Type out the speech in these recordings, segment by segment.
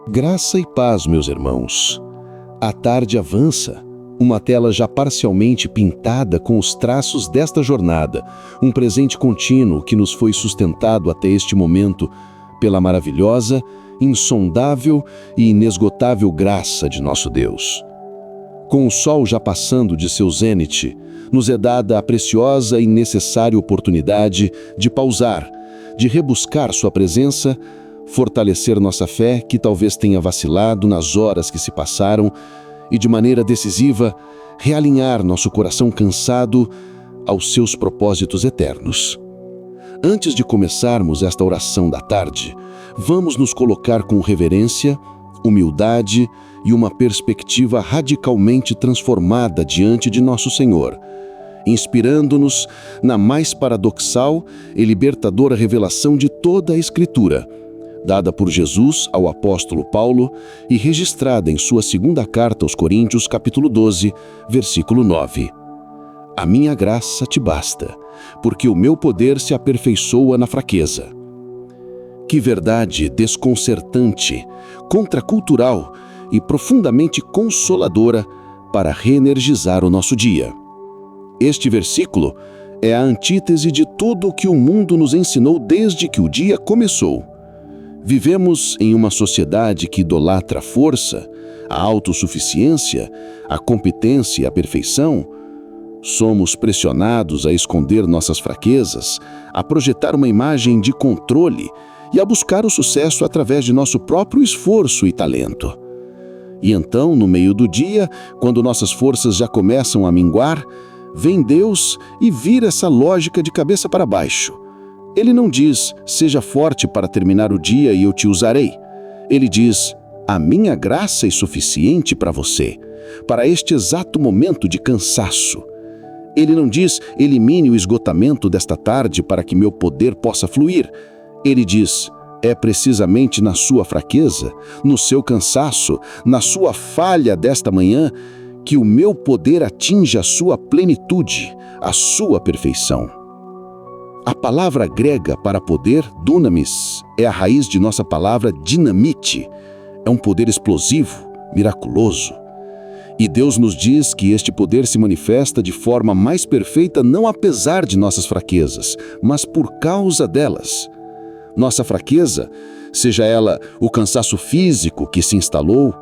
Graça e paz, meus irmãos. A tarde avança, uma tela já parcialmente pintada com os traços desta jornada, um presente contínuo que nos foi sustentado até este momento pela maravilhosa, insondável e inesgotável graça de nosso Deus. Com o sol já passando de seu zênite, nos é dada a preciosa e necessária oportunidade de pausar, de rebuscar sua presença, fortalecer nossa fé que talvez tenha vacilado nas horas que se passaram e, de maneira decisiva, realinhar nosso coração cansado aos seus propósitos eternos. Antes de começarmos esta oração da tarde, vamos nos colocar com reverência, humildade e uma perspectiva radicalmente transformada diante de nosso Senhor, inspirando-nos na mais paradoxal e libertadora revelação de toda a Escritura, dada por Jesus ao apóstolo Paulo e registrada em sua segunda carta aos Coríntios, capítulo 12, versículo 9. A minha graça te basta, porque o meu poder se aperfeiçoa na fraqueza. Que verdade desconcertante, contracultural e profundamente consoladora para reenergizar o nosso dia. Este versículo é a antítese de tudo o que o mundo nos ensinou desde que o dia começou. Vivemos em uma sociedade que idolatra a força, a autossuficiência, a competência e a perfeição. Somos pressionados a esconder nossas fraquezas, a projetar uma imagem de controle e a buscar o sucesso através de nosso próprio esforço e talento. E então, no meio do dia, quando nossas forças já começam a minguar, vem Deus e vira essa lógica de cabeça para baixo. Ele não diz, seja forte para terminar o dia e eu te usarei. Ele diz, a minha graça é suficiente para você, para este exato momento de cansaço. Ele não diz, elimine o esgotamento desta tarde para que meu poder possa fluir. Ele diz, é precisamente na sua fraqueza, no seu cansaço, na sua falha desta manhã, que o meu poder atinge a sua plenitude, a sua perfeição. A palavra grega para poder, dunamis, é a raiz de nossa palavra dinamite. É um poder explosivo, miraculoso. E Deus nos diz que este poder se manifesta de forma mais perfeita não apesar de nossas fraquezas, mas por causa delas. Nossa fraqueza, seja ela o cansaço físico que se instalou,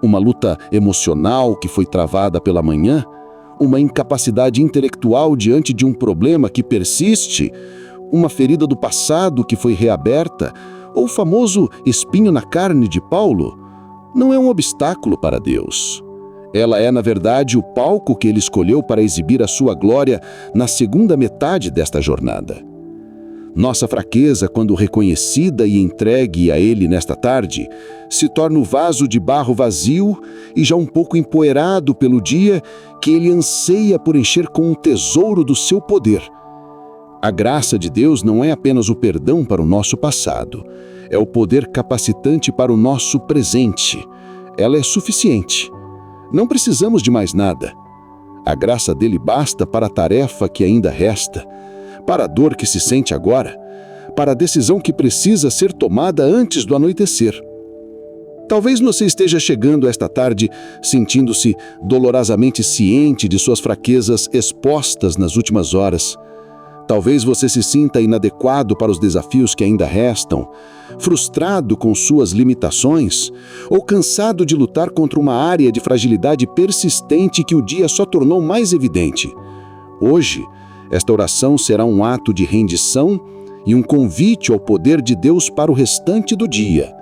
uma luta emocional que foi travada pela manhã, uma incapacidade intelectual diante de um problema que persiste, uma ferida do passado que foi reaberta, ou o famoso espinho na carne de Paulo, não é um obstáculo para Deus. Ela é, na verdade, o palco que ele escolheu para exibir a sua glória na segunda metade desta jornada. Nossa fraqueza, quando reconhecida e entregue a Ele nesta tarde, se torna o vaso de barro vazio e já um pouco empoeirado pelo dia que Ele anseia por encher com um tesouro do seu poder. A graça de Deus não é apenas o perdão para o nosso passado, é o poder capacitante para o nosso presente. Ela é suficiente. Não precisamos de mais nada. A graça dele basta para a tarefa que ainda resta, para a dor que se sente agora, para a decisão que precisa ser tomada antes do anoitecer. Talvez você esteja chegando esta tarde sentindo-se dolorosamente ciente de suas fraquezas expostas nas últimas horas. Talvez você se sinta inadequado para os desafios que ainda restam, frustrado com suas limitações ou cansado de lutar contra uma área de fragilidade persistente que o dia só tornou mais evidente. Hoje, esta oração será um ato de rendição e um convite ao poder de Deus para o restante do dia.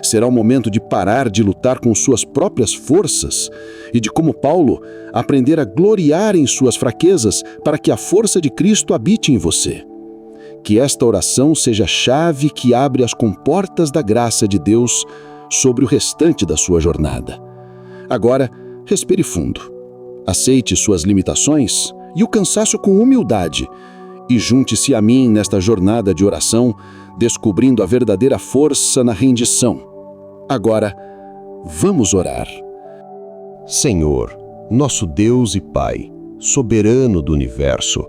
Será o momento de parar de lutar com suas próprias forças e de, como Paulo, aprender a gloriar em suas fraquezas para que a força de Cristo habite em você. Que esta oração seja a chave que abre as comportas da graça de Deus sobre o restante da sua jornada. Agora, respire fundo. Aceite suas limitações e o cansaço com humildade e junte-se a mim nesta jornada de oração, descobrindo a verdadeira força na rendição. Agora, vamos orar. Senhor, nosso Deus e Pai, soberano do universo,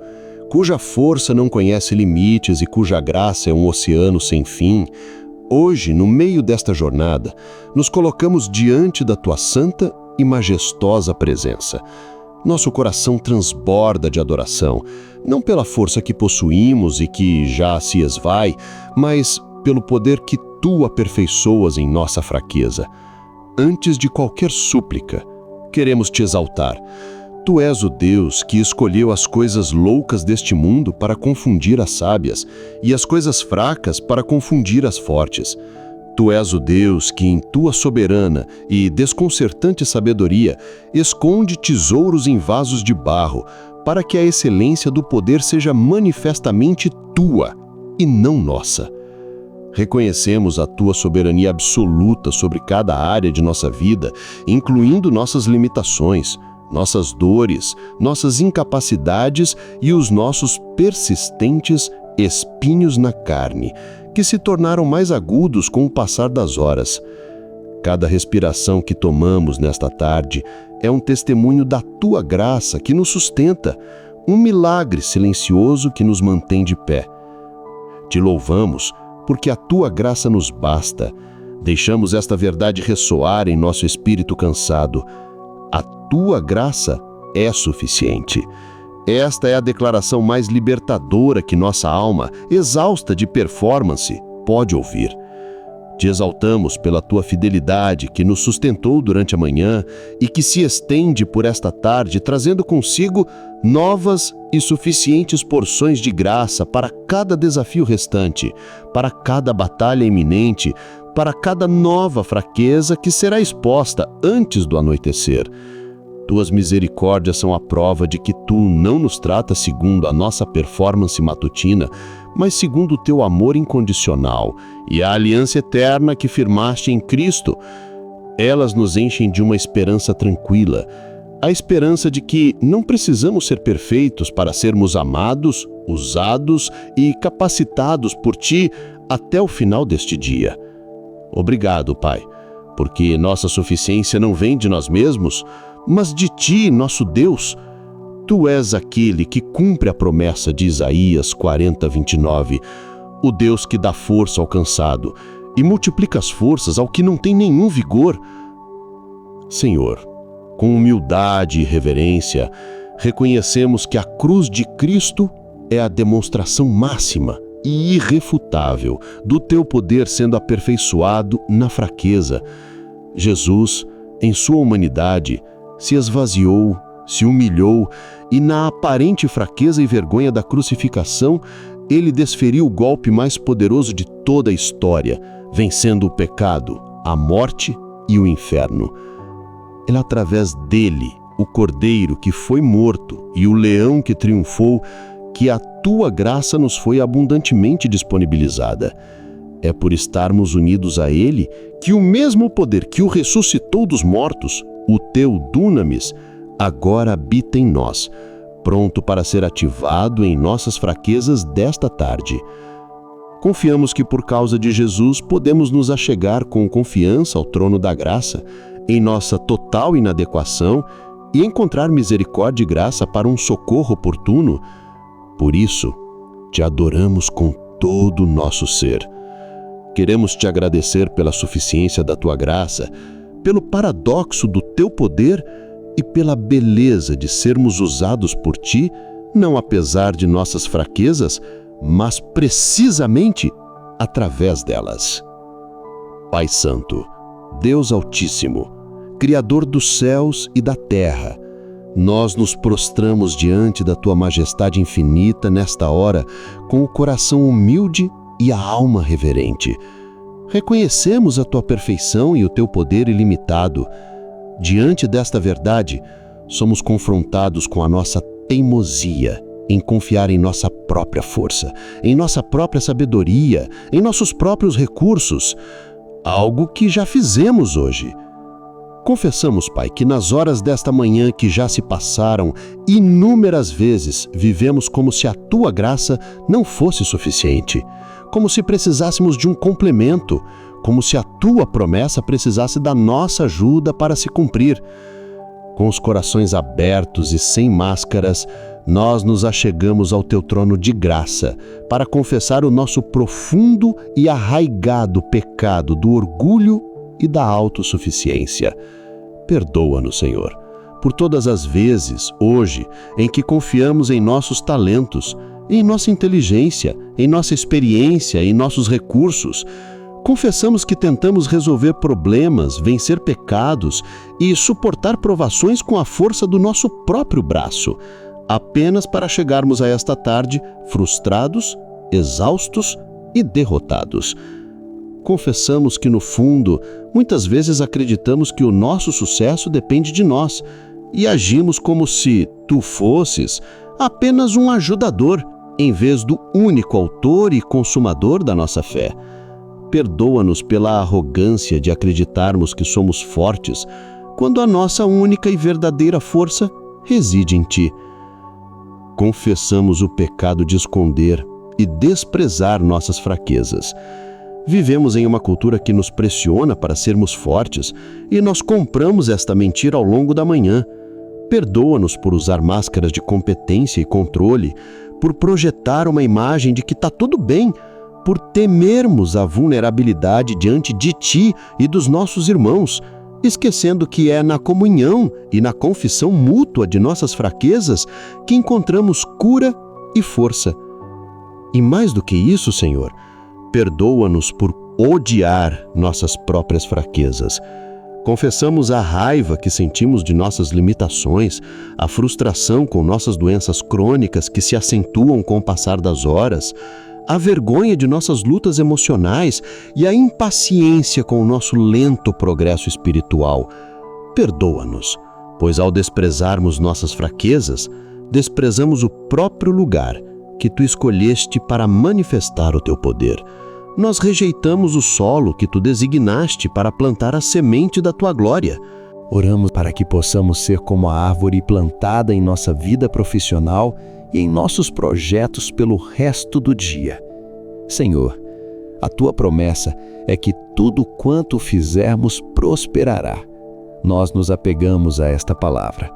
cuja força não conhece limites e cuja graça é um oceano sem fim, Hoje, no meio desta jornada, nos colocamos diante da Tua santa e majestosa presença. Nosso coração transborda de adoração, não pela força que possuímos e que já se esvai, mas pelo poder que Tu aperfeiçoas em nossa fraqueza. Antes de qualquer súplica, queremos Te exaltar. Tu és o Deus que escolheu as coisas loucas deste mundo para confundir as sábias e as coisas fracas para confundir as fortes. Tu és o Deus que, em Tua soberana e desconcertante sabedoria, esconde tesouros em vasos de barro, para que a excelência do poder seja manifestamente Tua e não nossa. Reconhecemos a Tua soberania absoluta sobre cada área de nossa vida, incluindo nossas limitações, nossas dores, nossas incapacidades e os nossos persistentes espinhos na carne, que se tornaram mais agudos com o passar das horas. Cada respiração que tomamos nesta tarde é um testemunho da Tua graça que nos sustenta, um milagre silencioso que nos mantém de pé. Te louvamos porque a Tua graça nos basta. Deixamos esta verdade ressoar em nosso espírito cansado. A Tua graça é suficiente. Esta é a declaração mais libertadora que nossa alma, exausta de performance, pode ouvir. Te exaltamos pela Tua fidelidade que nos sustentou durante a manhã e que se estende por esta tarde, trazendo consigo novas e suficientes porções de graça para cada desafio restante, para cada batalha iminente, para cada nova fraqueza que será exposta antes do anoitecer. Tuas misericórdias são a prova de que Tu não nos tratas segundo a nossa performance matutina, mas segundo o Teu amor incondicional e a aliança eterna que firmaste em Cristo. Elas nos enchem de uma esperança tranquila, a esperança de que não precisamos ser perfeitos para sermos amados, usados e capacitados por Ti até o final deste dia. Obrigado, Pai, porque nossa suficiência não vem de nós mesmos, mas de Ti, nosso Deus. Tu és aquele que cumpre a promessa de Isaías 40:29, o Deus que dá força ao cansado e multiplica as forças ao que não tem nenhum vigor. Senhor, com humildade e reverência, reconhecemos que a cruz de Cristo é a demonstração máxima e irrefutável do Teu poder sendo aperfeiçoado na fraqueza. Jesus, em Sua humanidade, se esvaziou, se humilhou e, na aparente fraqueza e vergonha da crucificação, Ele desferiu o golpe mais poderoso de toda a história, vencendo o pecado, a morte e o inferno. É através dele, o Cordeiro que foi morto e o Leão que triunfou, que a Tua graça nos foi abundantemente disponibilizada. É por estarmos unidos a Ele que o mesmo poder que o ressuscitou dos mortos, o Teu Dunamis, agora habita em nós, pronto para ser ativado em nossas fraquezas desta tarde. Confiamos que por causa de Jesus podemos nos achegar com confiança ao trono da graça, em nossa total inadequação, e encontrar misericórdia e graça para um socorro oportuno. Por isso, Te adoramos com todo o nosso ser. Queremos Te agradecer pela suficiência da Tua graça, pelo paradoxo do Teu poder e pela beleza de sermos usados por Ti, não apesar de nossas fraquezas, mas precisamente através delas. Pai Santo, Deus Altíssimo, Criador dos céus e da terra, nós nos prostramos diante da Tua majestade infinita nesta hora, com o coração humilde e a alma reverente. Reconhecemos a Tua perfeição e o Teu poder ilimitado. Diante desta verdade, somos confrontados com a nossa teimosia em confiar em nossa própria força, em nossa própria sabedoria, em nossos próprios recursos, algo que já fizemos hoje. Confessamos, Pai, que nas horas desta manhã que já se passaram, inúmeras vezes vivemos como se a Tua graça não fosse suficiente, como se precisássemos de um complemento, como se a Tua promessa precisasse da nossa ajuda para se cumprir. Com os corações abertos e sem máscaras, nós nos achegamos ao teu trono de graça para confessar o nosso profundo e arraigado pecado do orgulho e da autossuficiência. Perdoa-nos, Senhor, por todas as vezes, hoje, em que confiamos em nossos talentos, em nossa inteligência, em nossa experiência, em nossos recursos. Confessamos que tentamos resolver problemas, vencer pecados e suportar provações com a força do nosso próprio braço, apenas para chegarmos a esta tarde frustrados, exaustos e derrotados. Confessamos que, no fundo, muitas vezes acreditamos que o nosso sucesso depende de nós e agimos como se tu fosses apenas um ajudador, em vez do único autor e consumador da nossa fé. Perdoa-nos pela arrogância de acreditarmos que somos fortes, quando a nossa única e verdadeira força reside em ti. Confessamos o pecado de esconder e desprezar nossas fraquezas. Vivemos em uma cultura que nos pressiona para sermos fortes e nós compramos esta mentira ao longo da manhã. Perdoa-nos por usar máscaras de competência e controle, por projetar uma imagem de que está tudo bem, por temermos a vulnerabilidade diante de ti e dos nossos irmãos, esquecendo que é na comunhão e na confissão mútua de nossas fraquezas que encontramos cura e força. E mais do que isso, Senhor, perdoa-nos por odiar nossas próprias fraquezas. Confessamos a raiva que sentimos de nossas limitações, a frustração com nossas doenças crônicas que se acentuam com o passar das horas, a vergonha de nossas lutas emocionais e a impaciência com o nosso lento progresso espiritual. Perdoa-nos, pois ao desprezarmos nossas fraquezas, desprezamos o próprio lugar que tu escolheste para manifestar o teu poder. Nós rejeitamos o solo que tu designaste para plantar a semente da tua glória. Oramos para que possamos ser como a árvore plantada em nossa vida profissional e em nossos projetos pelo resto do dia. Senhor, a tua promessa é que tudo quanto fizermos prosperará. Nós nos apegamos a esta palavra,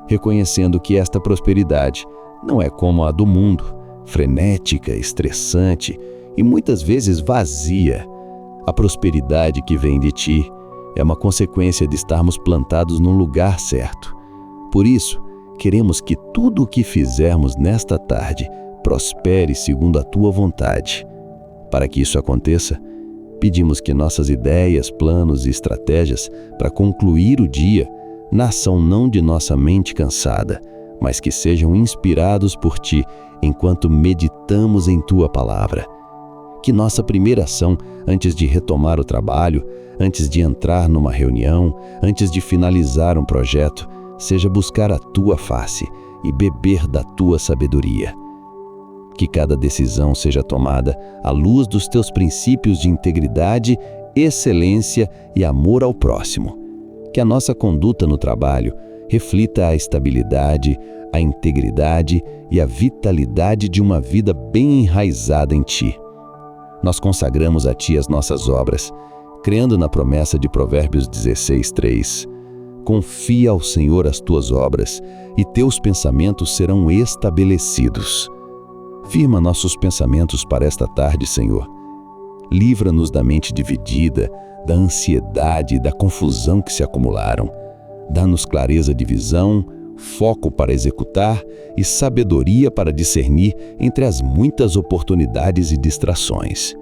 reconhecendo que esta prosperidade não é como a do mundo, frenética, estressante e muitas vezes vazia. A prosperidade que vem de ti é uma consequência de estarmos plantados no lugar certo. Por isso, queremos que tudo o que fizermos nesta tarde prospere segundo a tua vontade. Para que isso aconteça, pedimos que nossas ideias, planos e estratégias para concluir o dia nasçam não de nossa mente cansada, mas que sejam inspirados por ti enquanto meditamos em tua palavra. Que nossa primeira ação, antes de retomar o trabalho, antes de entrar numa reunião, antes de finalizar um projeto, seja buscar a tua face e beber da tua sabedoria. Que cada decisão seja tomada à luz dos teus princípios de integridade, excelência e amor ao próximo. Que a nossa conduta no trabalho reflita a estabilidade, a integridade e a vitalidade de uma vida bem enraizada em ti. Nós consagramos a ti as nossas obras, crendo na promessa de Provérbios 16:3. Confia ao Senhor as tuas obras, e teus pensamentos serão estabelecidos. Firma nossos pensamentos para esta tarde, Senhor. Livra-nos da mente dividida, da ansiedade e da confusão que se acumularam. Dá-nos clareza de visão, foco para executar e sabedoria para discernir entre as muitas oportunidades e distrações.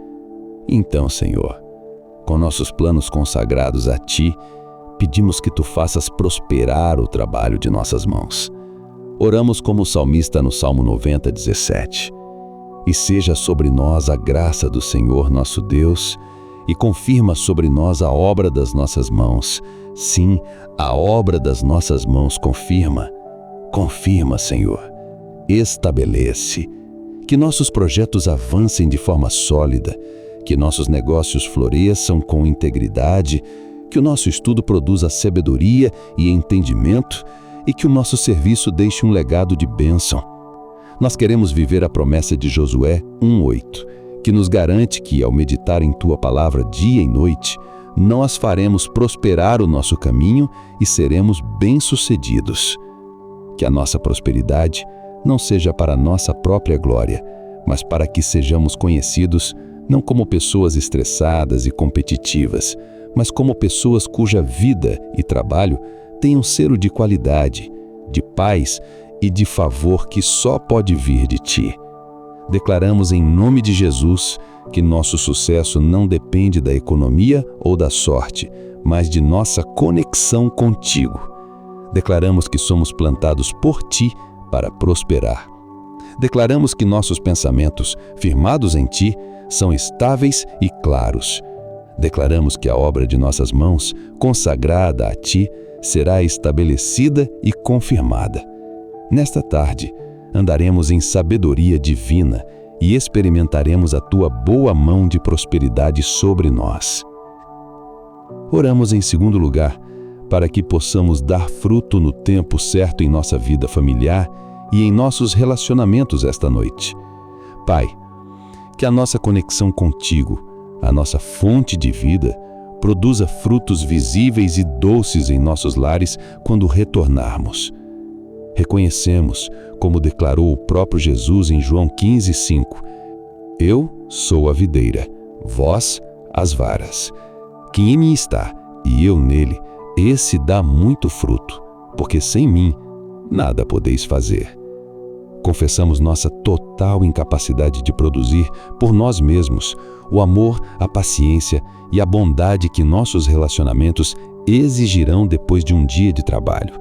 Então, Senhor, com nossos planos consagrados a Ti, pedimos que Tu faças prosperar o trabalho de nossas mãos. Oramos como o salmista no Salmo 90:17. E seja sobre nós a graça do Senhor nosso Deus, e confirma sobre nós a obra das nossas mãos. Sim, a obra das nossas mãos confirma. Confirma, Senhor. Estabelece. Que nossos projetos avancem de forma sólida, que nossos negócios floresçam com integridade, que o nosso estudo produza sabedoria e entendimento e que o nosso serviço deixe um legado de bênção. Nós queremos viver a promessa de Josué 1:8, que nos garante que, ao meditar em Tua palavra dia e noite, nós faremos prosperar o nosso caminho e seremos bem-sucedidos. Que a nossa prosperidade não seja para nossa própria glória, mas para que sejamos conhecidos não como pessoas estressadas e competitivas, mas como pessoas cuja vida e trabalho têm um selo de qualidade, de paz e de favor que só pode vir de Ti. Declaramos em nome de Jesus que nosso sucesso não depende da economia ou da sorte, mas de nossa conexão contigo. Declaramos que somos plantados por Ti para prosperar. Declaramos que nossos pensamentos, firmados em Ti, são estáveis e claros. Declaramos que a obra de nossas mãos, consagrada a Ti, será estabelecida e confirmada. Nesta tarde, andaremos em sabedoria divina e experimentaremos a Tua boa mão de prosperidade sobre nós. Oramos em segundo lugar, para que possamos dar fruto no tempo certo em nossa vida familiar e em nossos relacionamentos esta noite. Pai, que a nossa conexão contigo, a nossa fonte de vida, produza frutos visíveis e doces em nossos lares quando retornarmos. Reconhecemos, como declarou o próprio Jesus em João 15:5, Eu sou a videira, vós as varas. Quem em mim está e eu nele, esse dá muito fruto, porque sem mim nada podeis fazer. Confessamos nossa total incapacidade de produzir por nós mesmos o amor, a paciência e a bondade que nossos relacionamentos exigirão depois de um dia de trabalho.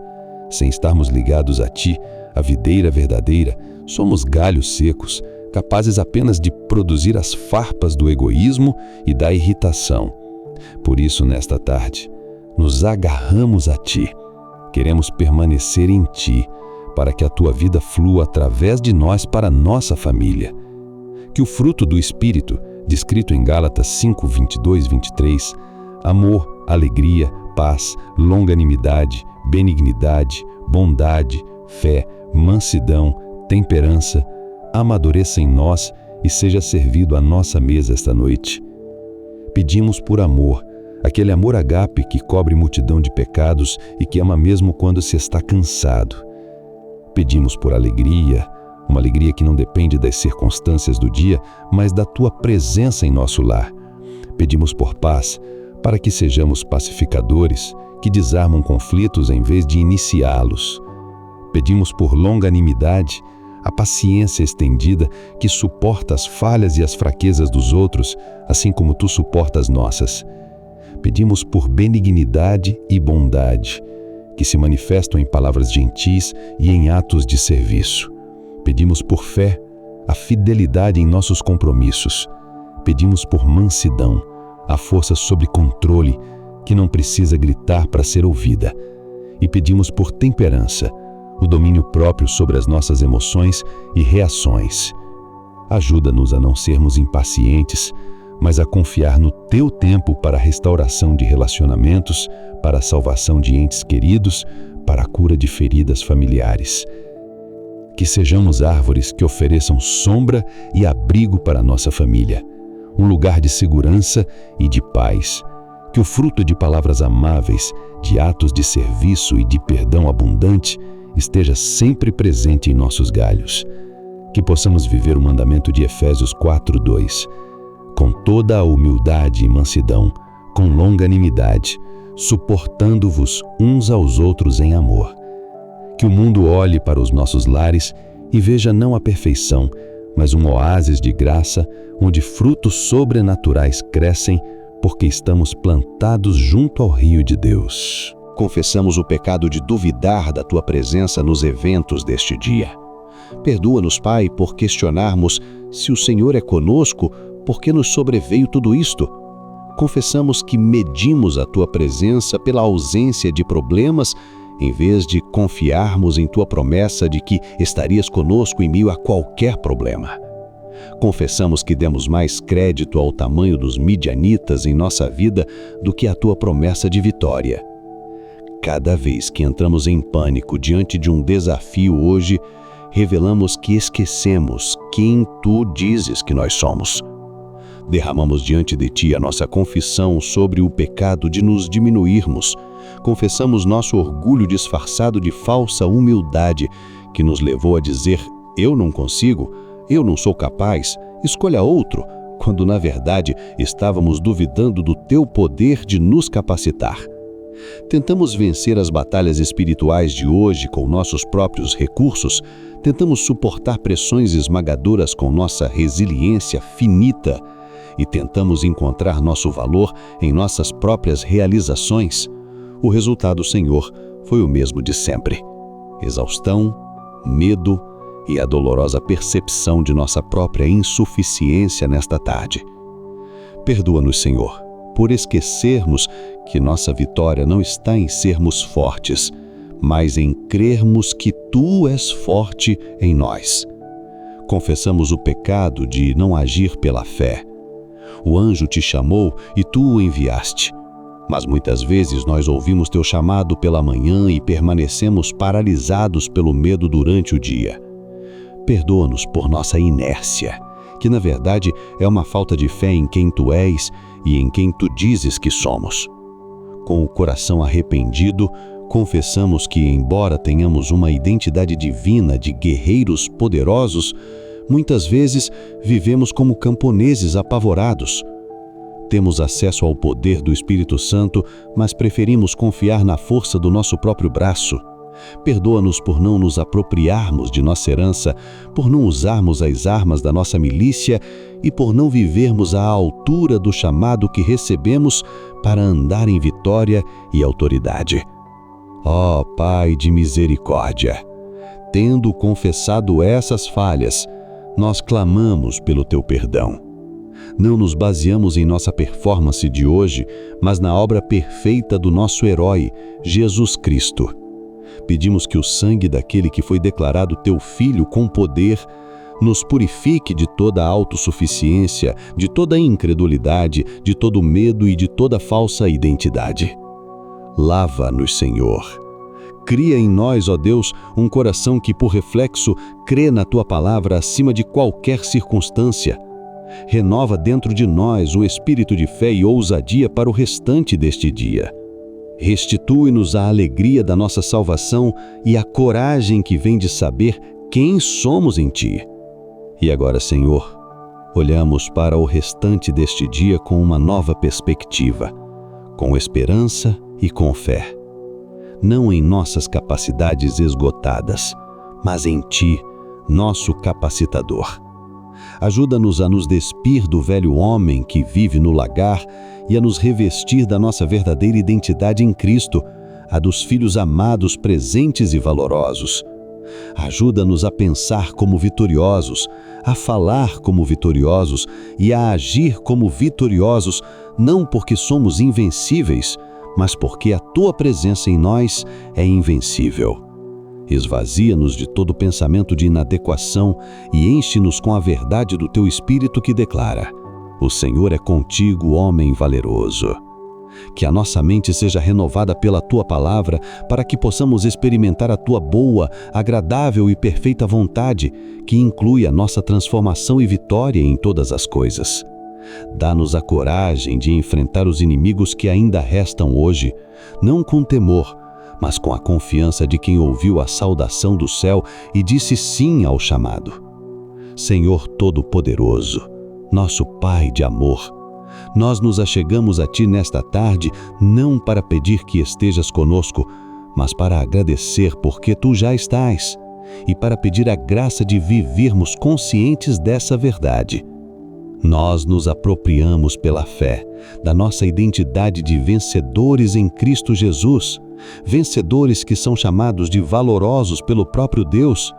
Sem estarmos ligados a Ti, a videira verdadeira, somos galhos secos, capazes apenas de produzir as farpas do egoísmo e da irritação. Por isso, nesta tarde, nos agarramos a Ti. Queremos permanecer em Ti, para que a Tua vida flua através de nós para nossa família. Que o fruto do Espírito, descrito em Gálatas 5:22-23, amor, alegria, paz, longanimidade, benignidade, bondade, fé, mansidão, temperança, amadureça em nós e seja servido à nossa mesa esta noite. Pedimos por amor, aquele amor ágape que cobre multidão de pecados e que ama mesmo quando se está cansado. Pedimos por alegria, uma alegria que não depende das circunstâncias do dia, mas da Tua presença em nosso lar. Pedimos por paz, para que sejamos pacificadores, que desarmam conflitos em vez de iniciá-los. Pedimos por longanimidade, a paciência estendida que suporta as falhas e as fraquezas dos outros, assim como Tu suportas nossas. Pedimos por benignidade e bondade, que se manifestam em palavras gentis e em atos de serviço. Pedimos por fé, a fidelidade em nossos compromissos. Pedimos por mansidão, a força sob controle, que não precisa gritar para ser ouvida. E pedimos por temperança, o domínio próprio sobre as nossas emoções e reações. Ajuda-nos a não sermos impacientes, mas a confiar no Teu tempo para a restauração de relacionamentos, para a salvação de entes queridos, para a cura de feridas familiares. Que sejamos árvores que ofereçam sombra e abrigo para a nossa família, um lugar de segurança e de paz. Que o fruto de palavras amáveis, de atos de serviço e de perdão abundante esteja sempre presente em nossos galhos. Que possamos viver o mandamento de Efésios 4:2, com toda a humildade e mansidão, com longanimidade, suportando-vos uns aos outros em amor. Que o mundo olhe para os nossos lares e veja não a perfeição, mas um oásis de graça, onde frutos sobrenaturais crescem, porque estamos plantados junto ao rio de Deus. Confessamos o pecado de duvidar da Tua presença nos eventos deste dia. Perdoa-nos, Pai, por questionarmos se o Senhor é conosco, por que nos sobreveio tudo isto. Confessamos que medimos a Tua presença pela ausência de problemas, em vez de confiarmos em Tua promessa de que estarias conosco em meio a qualquer problema. Confessamos que demos mais crédito ao tamanho dos midianitas em nossa vida do que à Tua promessa de vitória. Cada vez que entramos em pânico diante de um desafio hoje, revelamos que esquecemos quem Tu dizes que nós somos. Derramamos diante de Ti a nossa confissão sobre o pecado de nos diminuirmos. Confessamos nosso orgulho disfarçado de falsa humildade que nos levou a dizer eu não consigo, eu não sou capaz, escolha outro, quando na verdade estávamos duvidando do teu poder de nos capacitar. Tentamos vencer as batalhas espirituais de hoje com nossos próprios recursos, tentamos suportar pressões esmagadoras com nossa resiliência finita e tentamos encontrar nosso valor em nossas próprias realizações. O resultado, Senhor, foi o mesmo de sempre: exaustão, medo e a dolorosa percepção de nossa própria insuficiência nesta tarde. Perdoa-nos, Senhor, por esquecermos que nossa vitória não está em sermos fortes, mas em crermos que Tu és forte em nós. Confessamos o pecado de não agir pela fé. O anjo te chamou e Tu o enviaste. Mas muitas vezes nós ouvimos Teu chamado pela manhã e permanecemos paralisados pelo medo durante o dia. Perdoa-nos por nossa inércia, que na verdade é uma falta de fé em quem Tu és e em quem Tu dizes que somos. Com o coração arrependido, confessamos que, embora tenhamos uma identidade divina de guerreiros poderosos, muitas vezes vivemos como camponeses apavorados. Temos acesso ao poder do Espírito Santo, mas preferimos confiar na força do nosso próprio braço. Perdoa-nos por não nos apropriarmos de nossa herança, por não usarmos as armas da nossa milícia e por não vivermos à altura do chamado que recebemos para andar em vitória e autoridade. Ó Pai de misericórdia, tendo confessado essas falhas, nós clamamos pelo Teu perdão. Não nos baseamos em nossa performance de hoje, mas na obra perfeita do nosso herói, Jesus Cristo. Pedimos que o sangue daquele que foi declarado Teu Filho com poder nos purifique de toda a autossuficiência, de toda a incredulidade, de todo medo e de toda falsa identidade. Lava-nos, Senhor. Cria em nós, ó Deus, um coração que, por reflexo, crê na Tua palavra acima de qualquer circunstância. Renova dentro de nós o espírito de fé e ousadia para o restante deste dia. Restitui-nos a alegria da nossa salvação e a coragem que vem de saber quem somos em Ti. E agora, Senhor, olhamos para o restante deste dia com uma nova perspectiva, com esperança e com fé. Não em nossas capacidades esgotadas, mas em Ti, nosso capacitador. Ajuda-nos a nos despir do velho homem que vive no lagar e a nos revestir da nossa verdadeira identidade em Cristo, a dos filhos amados, presentes e valorosos. Ajuda-nos a pensar como vitoriosos, a falar como vitoriosos e a agir como vitoriosos, não porque somos invencíveis, mas porque a Tua presença em nós é invencível. Esvazia-nos de todo pensamento de inadequação e enche-nos com a verdade do Teu Espírito que declara: o Senhor é contigo, homem valeroso. Que a nossa mente seja renovada pela Tua palavra, para que possamos experimentar a Tua boa, agradável e perfeita vontade, que inclui a nossa transformação e vitória em todas as coisas. Dá-nos a coragem de enfrentar os inimigos que ainda restam hoje, não com temor, mas com a confiança de quem ouviu a saudação do céu e disse sim ao chamado. Senhor Todo-Poderoso, nosso Pai de amor, nós nos achegamos a Ti nesta tarde não para pedir que estejas conosco, mas para agradecer porque Tu já estás e para pedir a graça de vivermos conscientes dessa verdade. Nós nos apropriamos pela fé da nossa identidade de vencedores em Cristo Jesus, vencedores que são chamados de valorosos pelo próprio Deus.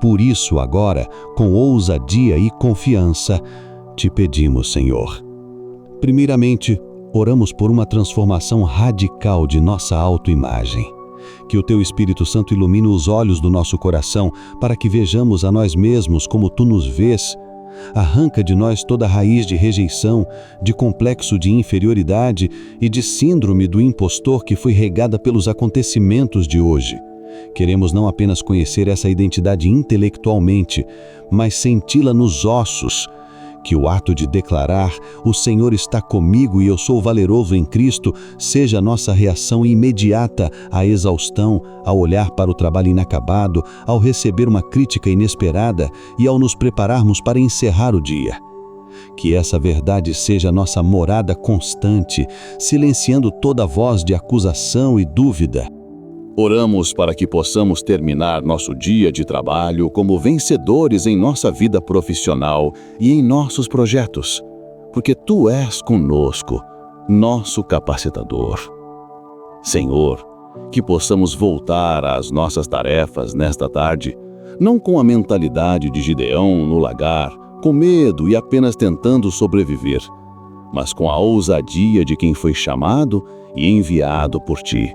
Por isso, agora, com ousadia e confiança, Te pedimos, Senhor. Primeiramente, oramos por uma transformação radical de nossa autoimagem. Que o Teu Espírito Santo ilumine os olhos do nosso coração para que vejamos a nós mesmos como Tu nos vês. Arranca de nós toda raiz de rejeição, de complexo de inferioridade e de síndrome do impostor que foi regada pelos acontecimentos de hoje. Queremos não apenas conhecer essa identidade intelectualmente, mas senti-la nos ossos. Que o ato de declarar "O Senhor está comigo e eu sou valeroso em Cristo" seja a nossa reação imediata à exaustão, ao olhar para o trabalho inacabado, ao receber uma crítica inesperada e ao nos prepararmos para encerrar o dia. Que essa verdade seja nossa morada constante, silenciando toda voz de acusação e dúvida. Oramos para que possamos terminar nosso dia de trabalho como vencedores em nossa vida profissional e em nossos projetos, porque Tu és conosco, nosso capacitador. Senhor, que possamos voltar às nossas tarefas nesta tarde, não com a mentalidade de Gideão no lagar, com medo e apenas tentando sobreviver, mas com a ousadia de quem foi chamado e enviado por Ti.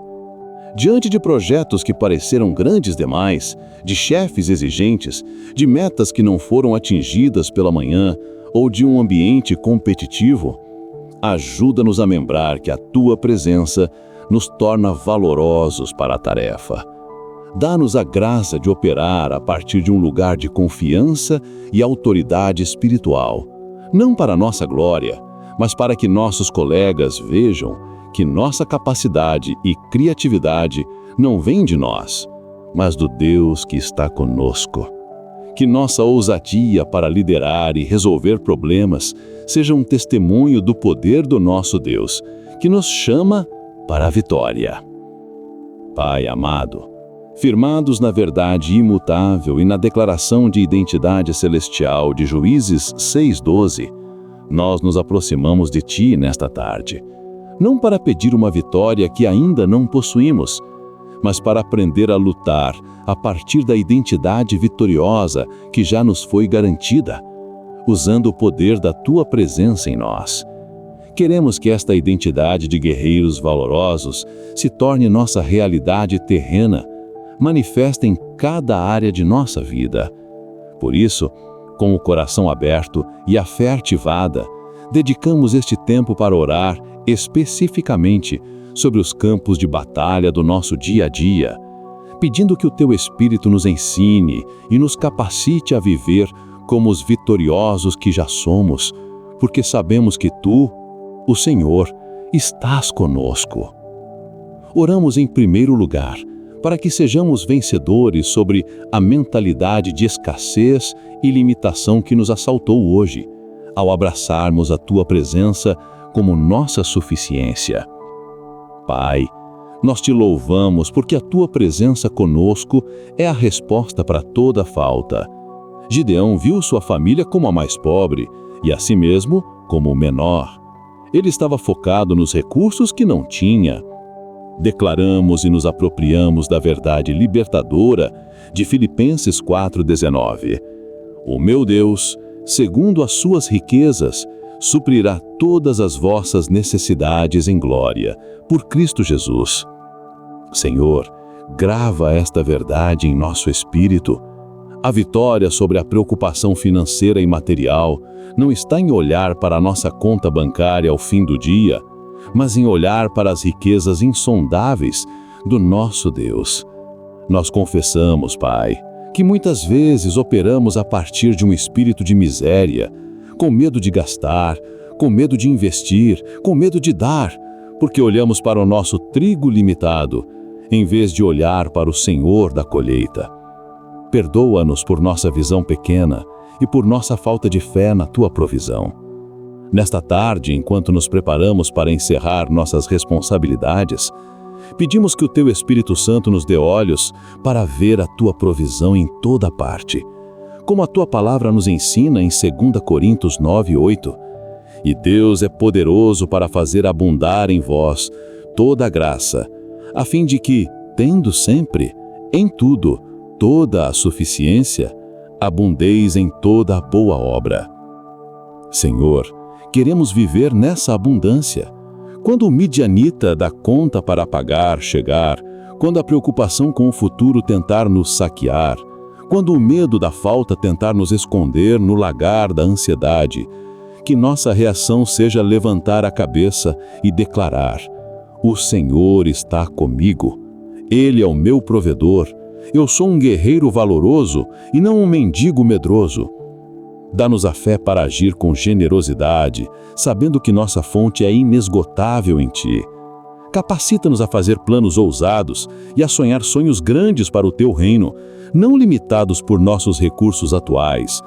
Diante de projetos que pareceram grandes demais, de chefes exigentes, de metas que não foram atingidas pela manhã ou de um ambiente competitivo, ajuda-nos a lembrar que a Tua presença nos torna valorosos para a tarefa. Dá-nos a graça de operar a partir de um lugar de confiança e autoridade espiritual, não para nossa glória, mas para que nossos colegas vejam que nossa capacidade e criatividade não vêm de nós, mas do Deus que está conosco. Que nossa ousadia para liderar e resolver problemas seja um testemunho do poder do nosso Deus, que nos chama para a vitória. Pai amado, firmados na verdade imutável e na declaração de identidade celestial de Juízes 6:12, nós nos aproximamos de Ti nesta tarde, não para pedir uma vitória que ainda não possuímos, mas para aprender a lutar a partir da identidade vitoriosa que já nos foi garantida, usando o poder da Tua presença em nós. Queremos que esta identidade de guerreiros valorosos se torne nossa realidade terrena, manifesta em cada área de nossa vida. Por isso, com o coração aberto e a fé ativada, dedicamos este tempo para orar especificamente sobre os campos de batalha do nosso dia a dia, pedindo que o Teu Espírito nos ensine e nos capacite a viver como os vitoriosos que já somos, porque sabemos que Tu, o Senhor, estás conosco. Oramos em primeiro lugar para que sejamos vencedores sobre a mentalidade de escassez e limitação que nos assaltou hoje, ao abraçarmos a Tua presença como nossa suficiência. Pai, nós Te louvamos porque a Tua presença conosco é a resposta para toda falta. Gideão viu sua família como a mais pobre e a si mesmo como o menor. Ele estava focado nos recursos que não tinha. Declaramos e nos apropriamos da verdade libertadora de Filipenses 4:19. O meu Deus, segundo as suas riquezas, suprirá todas as vossas necessidades em glória, por Cristo Jesus. Senhor, grava esta verdade em nosso espírito. A vitória sobre a preocupação financeira e material não está em olhar para a nossa conta bancária ao fim do dia, mas em olhar para as riquezas insondáveis do nosso Deus. Nós confessamos, Pai, que muitas vezes operamos a partir de um espírito de miséria, com medo de gastar, com medo de investir, com medo de dar, porque olhamos para o nosso trigo limitado, em vez de olhar para o Senhor da colheita. Perdoa-nos por nossa visão pequena e por nossa falta de fé na Tua provisão. Nesta tarde, enquanto nos preparamos para encerrar nossas responsabilidades, pedimos que o Teu Espírito Santo nos dê olhos para ver a Tua provisão em toda parte, como a Tua palavra nos ensina em 2 Coríntios 9:8. E Deus é poderoso para fazer abundar em vós toda a graça, a fim de que, tendo sempre, em tudo, toda a suficiência, abundeis em toda a boa obra. Senhor, queremos viver nessa abundância. Quando o midianita dá conta para pagar chegar, quando a preocupação com o futuro tentar nos saquear, quando o medo da falta tentar nos esconder no lagar da ansiedade, que nossa reação seja levantar a cabeça e declarar: o Senhor está comigo, Ele é o meu provedor, eu sou um guerreiro valoroso e não um mendigo medroso. Dá-nos a fé para agir com generosidade, sabendo que nossa fonte é inesgotável em Ti. Capacita-nos a fazer planos ousados e a sonhar sonhos grandes para o Teu reino, não limitados por nossos recursos atuais,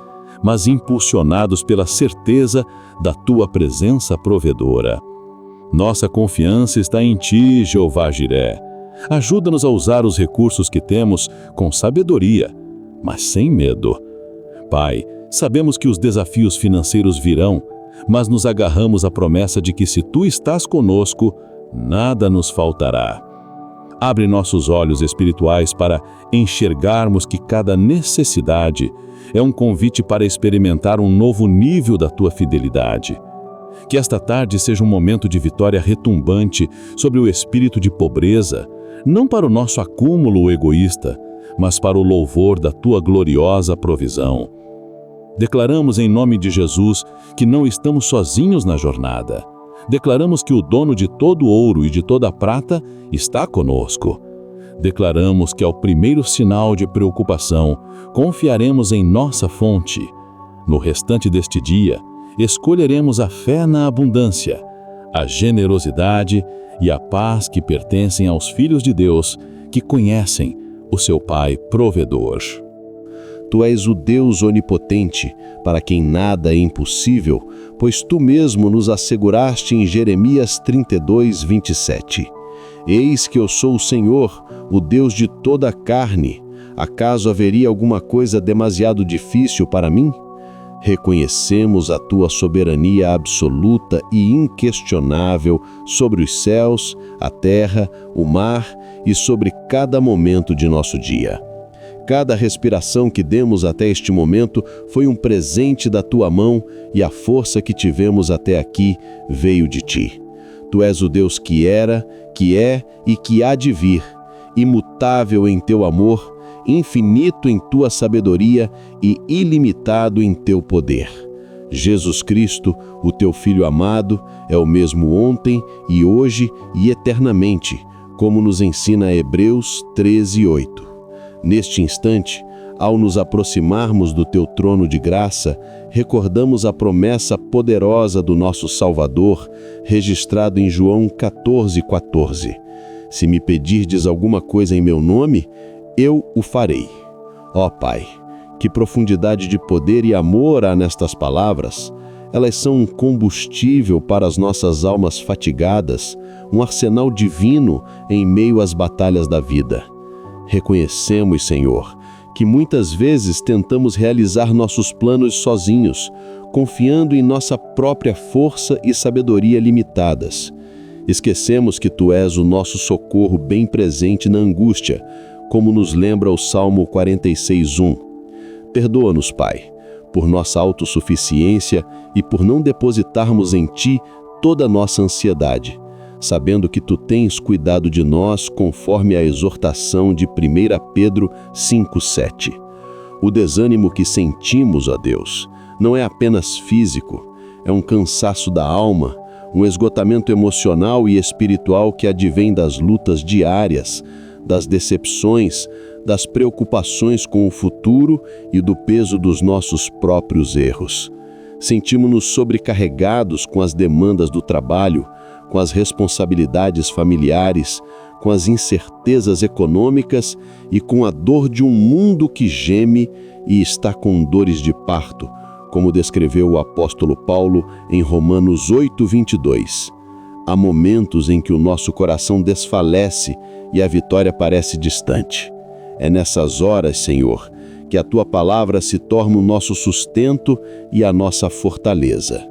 mas impulsionados pela certeza da Tua presença provedora. Nossa confiança está em Ti, Jeová Jiré. Ajuda-nos a usar os recursos que temos com sabedoria, mas sem medo. Pai, sabemos que os desafios financeiros virão, mas nos agarramos à promessa de que se Tu estás conosco, nada nos faltará. Abre nossos olhos espirituais para enxergarmos que cada necessidade é um convite para experimentar um novo nível da Tua fidelidade. Que esta tarde seja um momento de vitória retumbante sobre o espírito de pobreza, não para o nosso acúmulo egoísta, mas para o louvor da Tua gloriosa provisão. Declaramos em nome de Jesus que não estamos sozinhos na jornada. Declaramos que o dono de todo ouro e de toda prata está conosco. Declaramos que ao primeiro sinal de preocupação, confiaremos em nossa fonte. No restante deste dia, escolheremos a fé na abundância, a generosidade e a paz que pertencem aos filhos de Deus que conhecem o seu Pai provedor. Tu és o Deus onipotente, para quem nada é impossível, pois Tu mesmo nos asseguraste em Jeremias 32, 27. Eis que eu sou o Senhor, o Deus de toda a carne. Acaso haveria alguma coisa demasiado difícil para mim? Reconhecemos a Tua soberania absoluta e inquestionável sobre os céus, a terra, o mar e sobre cada momento de nosso dia. Cada respiração que demos até este momento foi um presente da Tua mão e a força que tivemos até aqui veio de Ti. Tu és o Deus que era, que é e que há de vir, imutável em Teu amor, infinito em Tua sabedoria e ilimitado em Teu poder. Jesus Cristo, o Teu Filho amado, é o mesmo ontem e hoje e eternamente, como nos ensina Hebreus 13, 8. Neste instante, ao nos aproximarmos do Teu trono de graça, recordamos a promessa poderosa do nosso Salvador, registrado em João 14, 14. Se me pedirdes alguma coisa em meu nome, eu o farei. Ó Pai, que profundidade de poder e amor há nestas palavras. Elas são um combustível para as nossas almas fatigadas, um arsenal divino em meio às batalhas da vida. Reconhecemos, Senhor, que muitas vezes tentamos realizar nossos planos sozinhos, confiando em nossa própria força e sabedoria limitadas. Esquecemos que Tu és o nosso socorro bem presente na angústia, como nos lembra o Salmo 46:1. Perdoa-nos, Pai, por nossa autossuficiência e por não depositarmos em Ti toda a nossa ansiedade, sabendo que Tu tens cuidado de nós conforme a exortação de 1 Pedro 5:7. O desânimo que sentimos, ó Deus, não é apenas físico, é um cansaço da alma, um esgotamento emocional e espiritual que advém das lutas diárias, das decepções, das preocupações com o futuro e do peso dos nossos próprios erros. Sentimos-nos sobrecarregados com as demandas do trabalho, com as responsabilidades familiares, com as incertezas econômicas e com a dor de um mundo que geme e está com dores de parto, como descreveu o apóstolo Paulo em Romanos 8:22. Há momentos em que o nosso coração desfalece e a vitória parece distante. É nessas horas, Senhor, que a Tua palavra se torna o nosso sustento e a nossa fortaleza.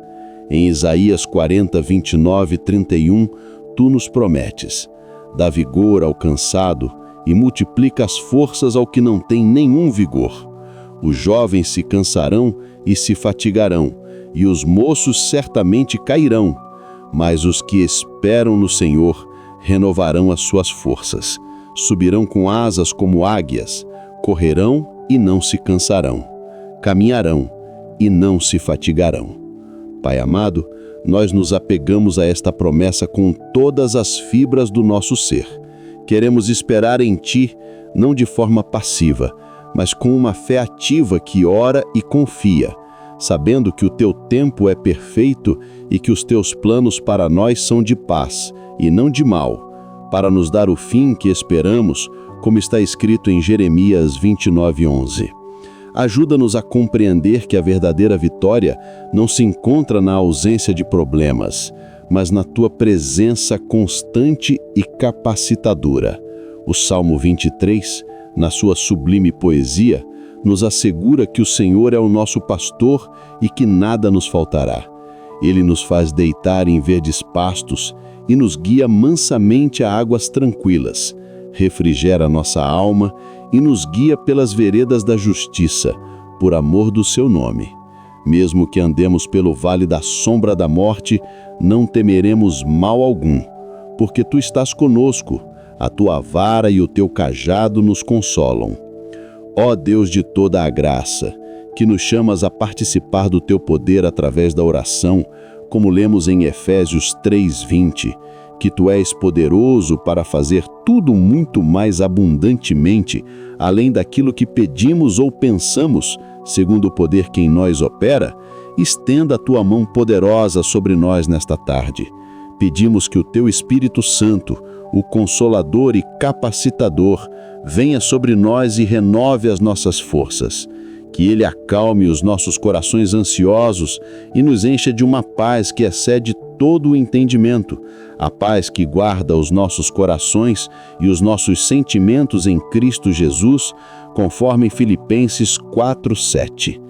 Em Isaías 40, 29 e 31, Tu nos prometes: dá vigor ao cansado e multiplica as forças ao que não tem nenhum vigor. Os jovens se cansarão e se fatigarão, e os moços certamente cairão, mas os que esperam no Senhor renovarão as suas forças, subirão com asas como águias, correrão e não se cansarão, caminharão e não se fatigarão. Pai amado, nós nos apegamos a esta promessa com todas as fibras do nosso ser. Queremos esperar em Ti, não de forma passiva, mas com uma fé ativa que ora e confia, sabendo que o teu tempo é perfeito e que os teus planos para nós são de paz e não de mal, para nos dar o fim que esperamos, como está escrito em Jeremias 29:11. Ajuda-nos a compreender que a verdadeira vitória não se encontra na ausência de problemas, mas na tua presença constante e capacitadora. O Salmo 23, na sua sublime poesia, nos assegura que o Senhor é o nosso pastor e que nada nos faltará. Ele nos faz deitar em verdes pastos e nos guia mansamente a águas tranquilas, refrigera nossa alma e nos guia pelas veredas da justiça, por amor do seu nome. Mesmo que andemos pelo vale da sombra da morte, não temeremos mal algum, porque tu estás conosco, a tua vara e o teu cajado nos consolam. Ó Deus de toda a graça, que nos chamas a participar do teu poder através da oração, como lemos em Efésios 3:20, que tu és poderoso para fazer tudo muito mais abundantemente, além daquilo que pedimos ou pensamos, segundo o poder que em nós opera, estenda a tua mão poderosa sobre nós nesta tarde. Pedimos que o teu Espírito Santo, o Consolador e Capacitador, venha sobre nós e renove as nossas forças. Que ele acalme os nossos corações ansiosos e nos encha de uma paz que excede todo o entendimento, a paz que guarda os nossos corações e os nossos sentimentos em Cristo Jesus, conforme Filipenses 4:7.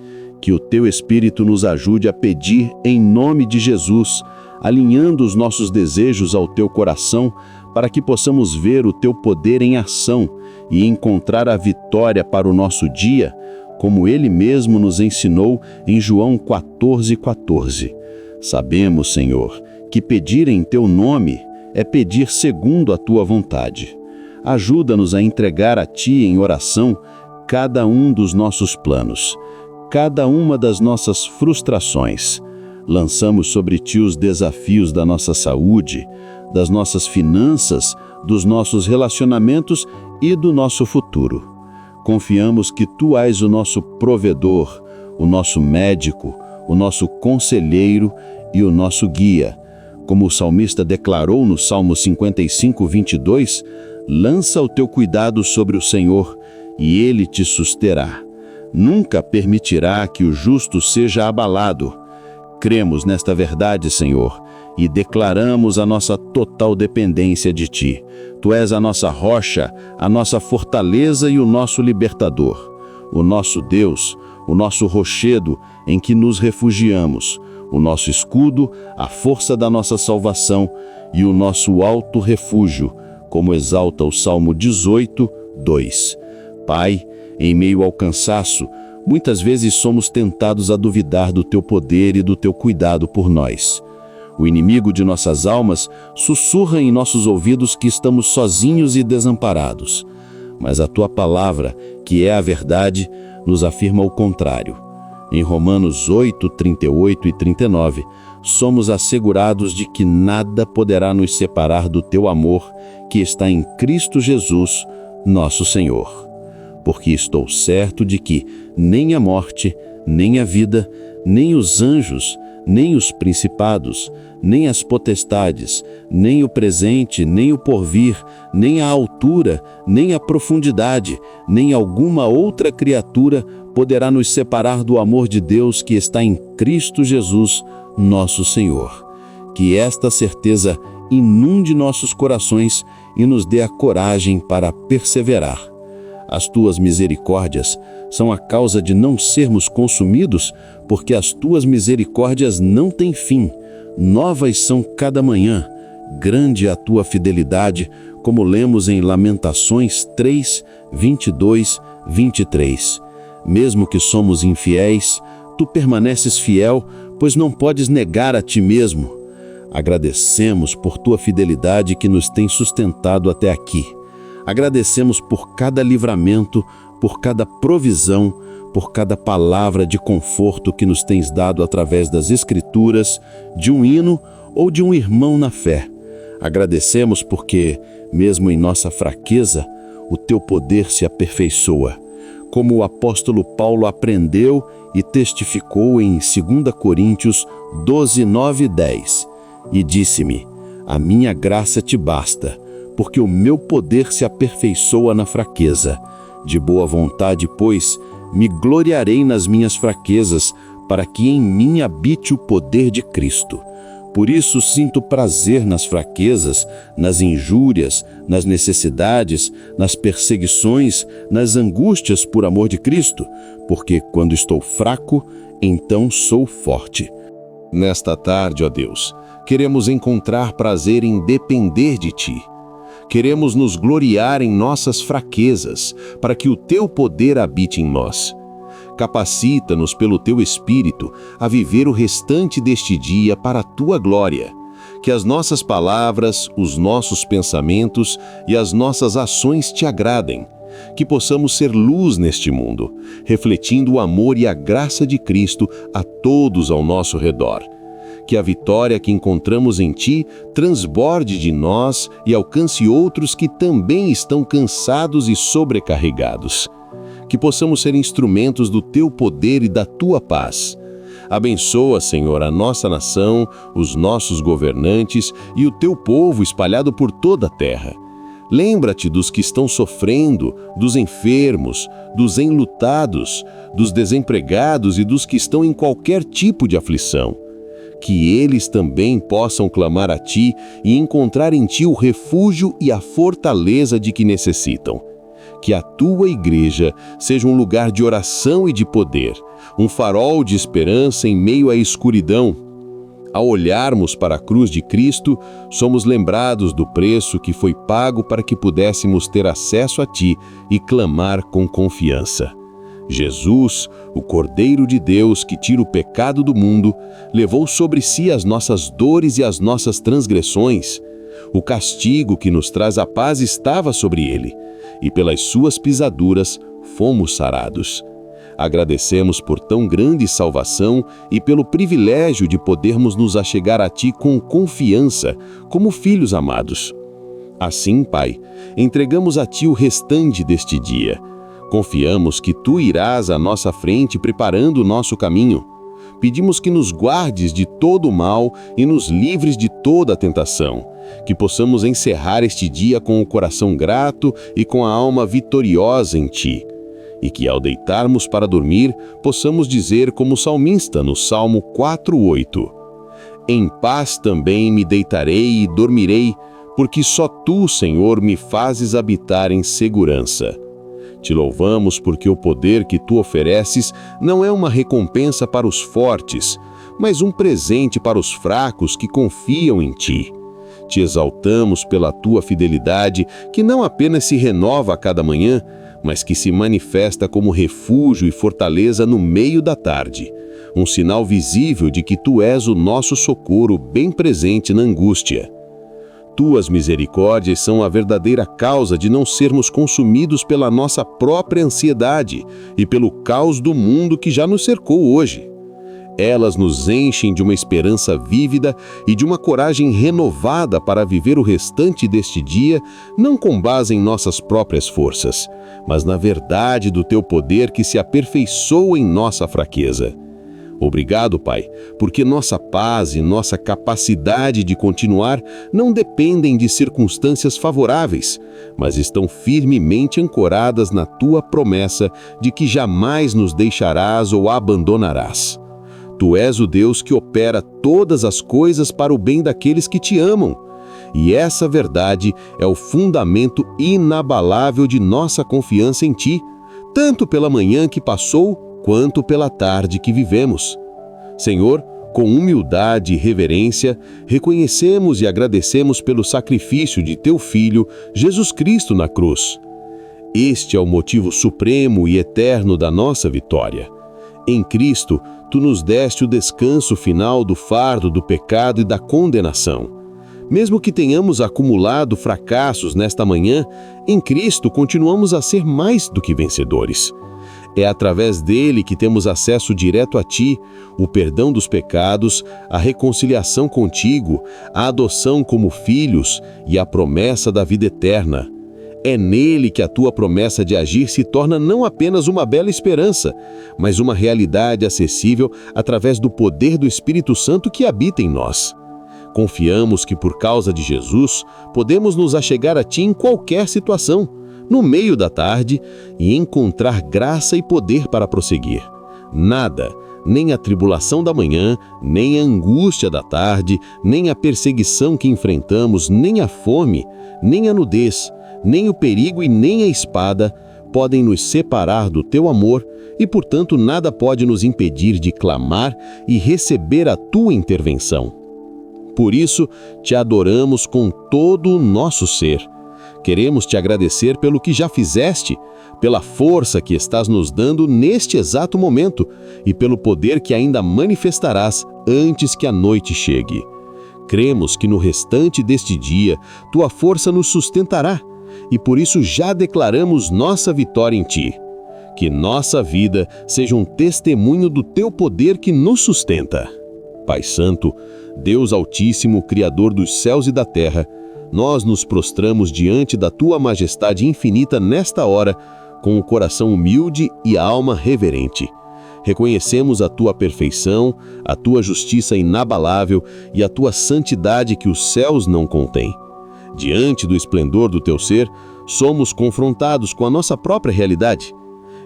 Que o teu Espírito nos ajude a pedir em nome de Jesus, alinhando os nossos desejos ao teu coração, para que possamos ver o teu poder em ação e encontrar a vitória para o nosso dia, como ele mesmo nos ensinou em João 14:14. Sabemos, Senhor, que pedir em teu nome é pedir segundo a tua vontade. Ajuda-nos a entregar a ti em oração cada um dos nossos planos, cada uma das nossas frustrações. Lançamos sobre ti os desafios da nossa saúde, das nossas finanças, dos nossos relacionamentos e do nosso futuro. Confiamos que tu és o nosso provedor, o nosso médico, o nosso conselheiro e o nosso guia. Como o salmista declarou no Salmo 55:22, lança o teu cuidado sobre o Senhor e ele te susterá. Nunca permitirá que o justo seja abalado. Cremos nesta verdade, Senhor, e declaramos a nossa total dependência de ti. Tu és a nossa rocha, a nossa fortaleza e o nosso libertador, o nosso Deus, o nosso rochedo em que nos refugiamos, o nosso escudo, a força da nossa salvação e o nosso alto refúgio, como exalta o Salmo 18:2. Pai, em meio ao cansaço, muitas vezes somos tentados a duvidar do teu poder e do teu cuidado por nós. O inimigo de nossas almas sussurra em nossos ouvidos que estamos sozinhos e desamparados. Mas a tua palavra, que é a verdade, nos afirma o contrário. Em Romanos 8:38 e 39, somos assegurados de que nada poderá nos separar do teu amor, que está em Cristo Jesus, nosso Senhor. Porque estou certo de que nem a morte, nem a vida, nem os anjos, nem os principados, nem as potestades, nem o presente, nem o porvir, nem a altura, nem a profundidade, nem alguma outra criatura poderá nos separar do amor de Deus que está em Cristo Jesus, nosso Senhor. Que esta certeza inunde nossos corações e nos dê a coragem para perseverar. As tuas misericórdias são a causa de não sermos consumidos, porque as tuas misericórdias não têm fim. Novas são cada manhã. Grande é a tua fidelidade, como lemos em Lamentações 3:22-23. Mesmo que somos infiéis, tu permaneces fiel, pois não podes negar a ti mesmo. Agradecemos por tua fidelidade que nos tem sustentado até aqui. Agradecemos por cada livramento, por cada provisão, por cada palavra de conforto que nos tens dado através das Escrituras, de um hino ou de um irmão na fé. Agradecemos porque, mesmo em nossa fraqueza, o teu poder se aperfeiçoa. como o apóstolo Paulo aprendeu e testificou em 2 Coríntios 12, 9 e 10. E disse-me: a minha graça te basta, porque o meu poder se aperfeiçoa na fraqueza. De boa vontade, pois, me gloriarei nas minhas fraquezas, para que em mim habite o poder de Cristo. Por isso sinto prazer nas fraquezas, nas injúrias, nas necessidades, nas perseguições, nas angústias por amor de Cristo, porque quando estou fraco, então sou forte. Nesta tarde, ó Deus, queremos encontrar prazer em depender de Ti. Queremos nos gloriar em nossas fraquezas, para que o Teu poder habite em nós. Capacita-nos pelo Teu Espírito a viver o restante deste dia para a Tua glória. Que as nossas palavras, os nossos pensamentos e as nossas ações Te agradem. Que possamos ser luz neste mundo, refletindo o amor e a graça de Cristo a todos ao nosso redor. Que a vitória que encontramos em Ti transborde de nós e alcance outros que também estão cansados e sobrecarregados. Que possamos ser instrumentos do Teu poder e da Tua paz. Abençoa, Senhor, a nossa nação, os nossos governantes e o Teu povo espalhado por toda a terra. Lembra-te dos que estão sofrendo, dos enfermos, dos enlutados, dos desempregados e dos que estão em qualquer tipo de aflição. Que eles também possam clamar a Ti e encontrar em Ti o refúgio e a fortaleza de que necessitam. Que a Tua igreja seja um lugar de oração e de poder, um farol de esperança em meio à escuridão. Ao olharmos para a cruz de Cristo, somos lembrados do preço que foi pago para que pudéssemos ter acesso a Ti e clamar com confiança. Jesus, o Cordeiro de Deus que tira o pecado do mundo, levou sobre si as nossas dores e as nossas transgressões. O castigo que nos traz a paz estava sobre ele, e pelas suas pisaduras fomos sarados. Agradecemos por tão grande salvação e pelo privilégio de podermos nos achegar a Ti com confiança, como filhos amados. Assim, Pai, entregamos a Ti o restante deste dia. Confiamos que Tu irás à nossa frente preparando o nosso caminho. Pedimos que nos guardes de todo o mal e nos livres de toda a tentação. Que possamos encerrar este dia com o coração grato e com a alma vitoriosa em Ti. E que ao deitarmos para dormir, possamos dizer como o salmista no Salmo 4:8: em paz também me deitarei e dormirei, porque só Tu, Senhor, me fazes habitar em segurança. Te louvamos porque o poder que Tu ofereces não é uma recompensa para os fortes, mas um presente para os fracos que confiam em Ti. Te exaltamos pela Tua fidelidade, que não apenas se renova a cada manhã, mas que se manifesta como refúgio e fortaleza no meio da tarde, um sinal visível de que Tu és o nosso socorro bem presente na angústia. Tuas misericórdias são a verdadeira causa de não sermos consumidos pela nossa própria ansiedade e pelo caos do mundo que já nos cercou hoje. Elas nos enchem de uma esperança vívida e de uma coragem renovada para viver o restante deste dia, não com base em nossas próprias forças, mas na verdade do Teu poder que se aperfeiçoa em nossa fraqueza. Obrigado, Pai, porque nossa paz e nossa capacidade de continuar não dependem de circunstâncias favoráveis, mas estão firmemente ancoradas na Tua promessa de que jamais nos deixarás ou abandonarás. Tu és o Deus que opera todas as coisas para o bem daqueles que Te amam. E essa verdade é o fundamento inabalável de nossa confiança em Ti, tanto pela manhã que passou, quanto pela tarde que vivemos. Senhor, com humildade e reverência, reconhecemos e agradecemos pelo sacrifício de Teu Filho, Jesus Cristo, na cruz. Este é o motivo supremo e eterno da nossa vitória. Em Cristo, Tu nos deste o descanso final do fardo do pecado e da condenação. Mesmo que tenhamos acumulado fracassos nesta manhã, em Cristo continuamos a ser mais do que vencedores. É através dele que temos acesso direto a Ti, o perdão dos pecados, a reconciliação contigo, a adoção como filhos e a promessa da vida eterna. É nele que a tua promessa de agir se torna não apenas uma bela esperança, mas uma realidade acessível através do poder do Espírito Santo que habita em nós. Confiamos que por causa de Jesus, podemos nos achegar a Ti em qualquer situação, no meio da tarde, e encontrar graça e poder para prosseguir. Nada, nem a tribulação da manhã, nem a angústia da tarde, nem a perseguição que enfrentamos, nem a fome, nem a nudez, nem o perigo e nem a espada podem nos separar do Teu amor e, portanto, nada pode nos impedir de clamar e receber a Tua intervenção. Por isso, Te adoramos com todo o nosso ser. Queremos Te agradecer pelo que já fizeste, pela força que estás nos dando neste exato momento e pelo poder que ainda manifestarás antes que a noite chegue. Cremos que no restante deste dia, Tua força nos sustentará e por isso já declaramos nossa vitória em Ti. Que nossa vida seja um testemunho do Teu poder que nos sustenta. Pai Santo, Deus Altíssimo, Criador dos céus e da terra, nós nos prostramos diante da Tua majestade infinita nesta hora, com o coração humilde e a alma reverente. Reconhecemos a Tua perfeição, a Tua justiça inabalável e a Tua santidade que os céus não contêm. Diante do esplendor do Teu ser, somos confrontados com a nossa própria realidade.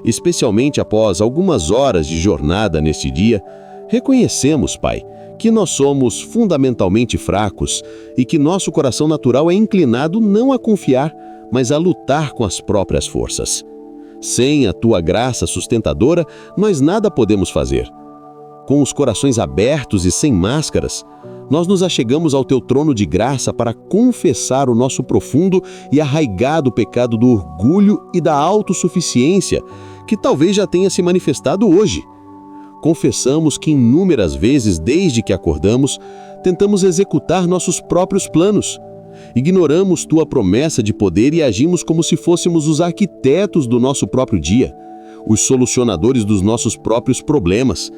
Especialmente após algumas horas de jornada neste dia, reconhecemos, Pai, que nós somos fundamentalmente fracos e que nosso coração natural é inclinado não a confiar, mas a lutar com as próprias forças. Sem a Tua graça sustentadora, nós nada podemos fazer. Com os corações abertos e sem máscaras, nós nos achegamos ao Teu trono de graça para confessar o nosso profundo e arraigado pecado do orgulho e da autossuficiência, que talvez já tenha se manifestado hoje. Confessamos que inúmeras vezes, desde que acordamos, tentamos executar nossos próprios planos. Ignoramos Tua promessa de poder e agimos como se fôssemos os arquitetos do nosso próprio dia, os solucionadores dos nossos próprios problemas.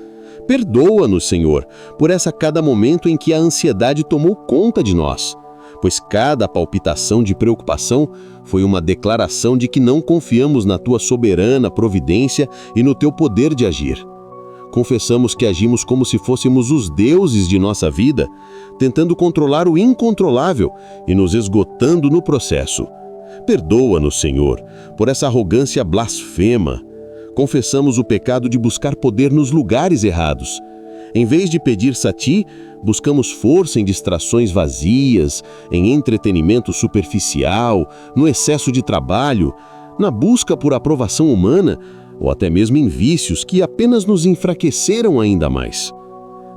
Perdoa-nos, Senhor, por cada momento em que a ansiedade tomou conta de nós, pois cada palpitação de preocupação foi uma declaração de que não confiamos na Tua soberana providência e no Teu poder de agir. Confessamos que agimos como se fôssemos os deuses de nossa vida, tentando controlar o incontrolável e nos esgotando no processo. Perdoa-nos, Senhor, por essa arrogância blasfema. Confessamos o pecado de buscar poder nos lugares errados. Em vez de pedir-se a Ti, buscamos força em distrações vazias, em entretenimento superficial, no excesso de trabalho, na busca por aprovação humana, ou até mesmo em vícios que apenas nos enfraqueceram ainda mais.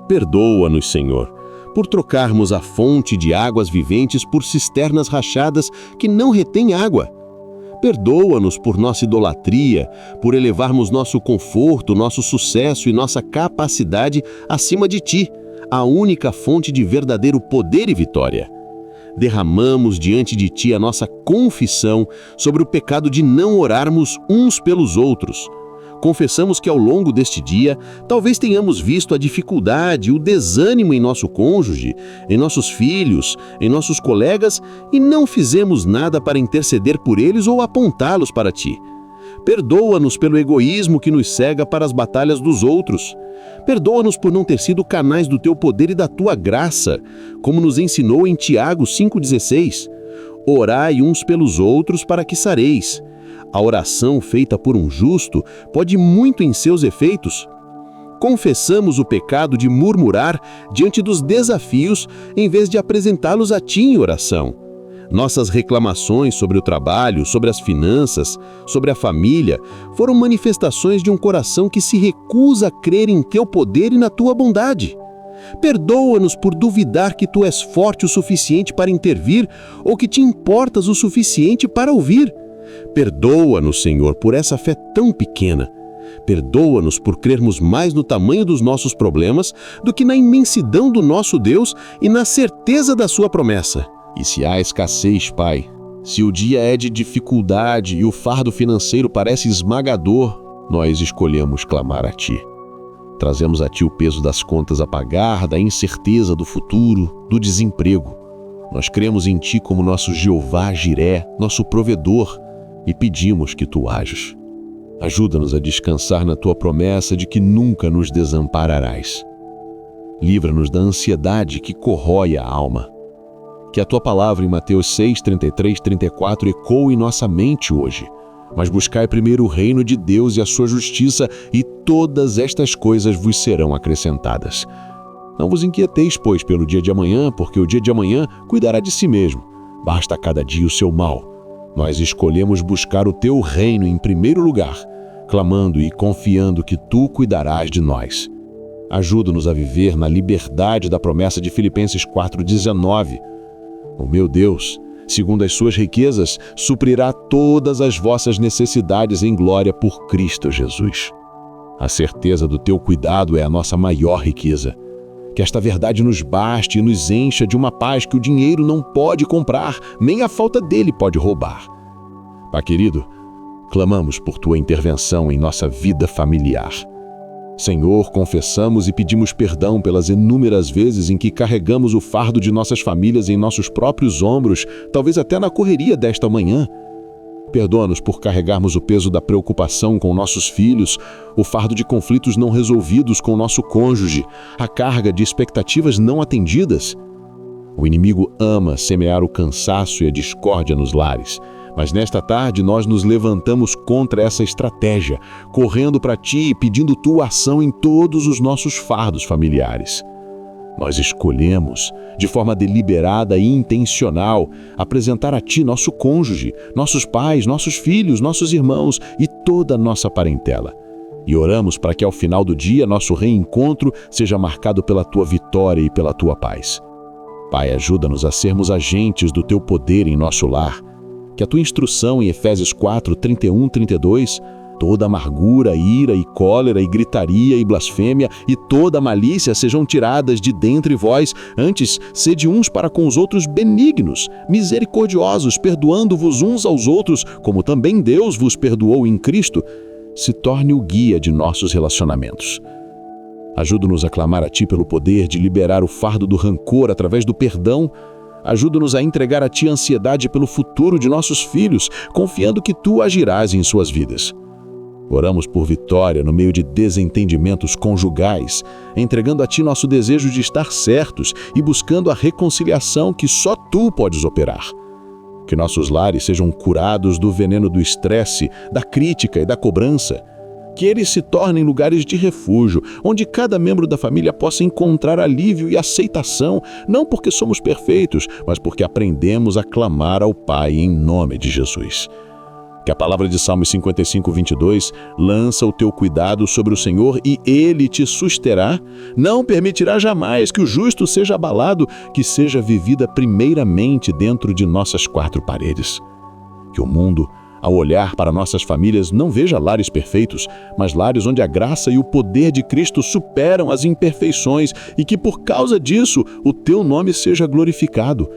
Perdoa-nos, Senhor, por trocarmos a fonte de águas viventes por cisternas rachadas que não retêm água. Perdoa-nos por nossa idolatria, por elevarmos nosso conforto, nosso sucesso e nossa capacidade acima de Ti, a única fonte de verdadeiro poder e vitória. Derramamos diante de Ti a nossa confissão sobre o pecado de não orarmos uns pelos outros. Confessamos que ao longo deste dia, talvez tenhamos visto a dificuldade, o desânimo em nosso cônjuge, em nossos filhos, em nossos colegas e não fizemos nada para interceder por eles ou apontá-los para Ti. Perdoa-nos pelo egoísmo que nos cega para as batalhas dos outros. Perdoa-nos por não ter sido canais do Teu poder e da Tua graça, como nos ensinou em Tiago 5,16. Orai uns pelos outros para que sareis. A oração feita por um justo pode muito em seus efeitos. Confessamos o pecado de murmurar diante dos desafios em vez de apresentá-los a Ti em oração. Nossas reclamações sobre o trabalho, sobre as finanças, sobre a família, foram manifestações de um coração que se recusa a crer em Teu poder e na Tua bondade. Perdoa-nos por duvidar que Tu és forte o suficiente para intervir ou que Te importas o suficiente para ouvir. Perdoa-nos, Senhor, por essa fé tão pequena. Perdoa-nos por crermos mais no tamanho dos nossos problemas do que na imensidão do nosso Deus e na certeza da Sua promessa. E se há escassez, Pai, se o dia é de dificuldade e o fardo financeiro parece esmagador, nós escolhemos clamar a Ti. Trazemos a Ti o peso das contas a pagar, da incerteza do futuro, do desemprego. Nós cremos em Ti como nosso Jeová Jiré, nosso provedor, e pedimos que Tu ajas. Ajuda-nos a descansar na Tua promessa de que nunca nos desampararás. Livra-nos da ansiedade que corrói a alma. Que a Tua palavra em Mateus 6, 33, 34 ecoe em nossa mente hoje. Mas buscai primeiro o reino de Deus e a sua justiça, e todas estas coisas vos serão acrescentadas. Não vos inquieteis, pois, pelo dia de amanhã, porque o dia de amanhã cuidará de si mesmo. Basta a cada dia o seu mal. Nós escolhemos buscar o Teu reino em primeiro lugar, clamando e confiando que Tu cuidarás de nós. Ajuda-nos a viver na liberdade da promessa de Filipenses 4,19. O meu Deus, segundo as suas riquezas, suprirá todas as vossas necessidades em glória por Cristo Jesus. A certeza do Teu cuidado é a nossa maior riqueza. Que esta verdade nos baste e nos encha de uma paz que o dinheiro não pode comprar, nem a falta dele pode roubar. Pai querido, clamamos por Tua intervenção em nossa vida familiar. Senhor, confessamos e pedimos perdão pelas inúmeras vezes em que carregamos o fardo de nossas famílias em nossos próprios ombros, talvez até na correria desta manhã. Perdoa-nos por carregarmos o peso da preocupação com nossos filhos, o fardo de conflitos não resolvidos com nosso cônjuge, a carga de expectativas não atendidas. O inimigo ama semear o cansaço e a discórdia nos lares, mas nesta tarde nós nos levantamos contra essa estratégia, correndo para Ti e pedindo Tua ação em todos os nossos fardos familiares. Nós escolhemos, de forma deliberada e intencional, apresentar a Ti nosso cônjuge, nossos pais, nossos filhos, nossos irmãos e toda a nossa parentela. E oramos para que ao final do dia nosso reencontro seja marcado pela Tua vitória e pela Tua paz. Pai, ajuda-nos a sermos agentes do Teu poder em nosso lar. Que a Tua instrução em Efésios 4, 31, 32, toda amargura, ira e cólera e gritaria e blasfêmia e toda malícia sejam tiradas de dentre vós, antes sede uns para com os outros benignos, misericordiosos, perdoando-vos uns aos outros, como também Deus vos perdoou em Cristo, se torne o guia de nossos relacionamentos. Ajuda-nos a clamar a Ti pelo poder de liberar o fardo do rancor através do perdão. Ajuda-nos a entregar a Ti a ansiedade pelo futuro de nossos filhos, confiando que Tu agirás em suas vidas. Oramos por vitória no meio de desentendimentos conjugais, entregando a Ti nosso desejo de estar certos e buscando a reconciliação que só Tu podes operar. Que nossos lares sejam curados do veneno do estresse, da crítica e da cobrança. Que eles se tornem lugares de refúgio, onde cada membro da família possa encontrar alívio e aceitação, não porque somos perfeitos, mas porque aprendemos a clamar ao Pai em nome de Jesus. Que a palavra de Salmo 55, 22, lança o teu cuidado sobre o Senhor e Ele te susterá, não permitirá jamais que o justo seja abalado, que seja vivida primeiramente dentro de nossas quatro paredes. Que o mundo, ao olhar para nossas famílias, não veja lares perfeitos, mas lares onde a graça e o poder de Cristo superam as imperfeições e que por causa disso o teu nome seja glorificado.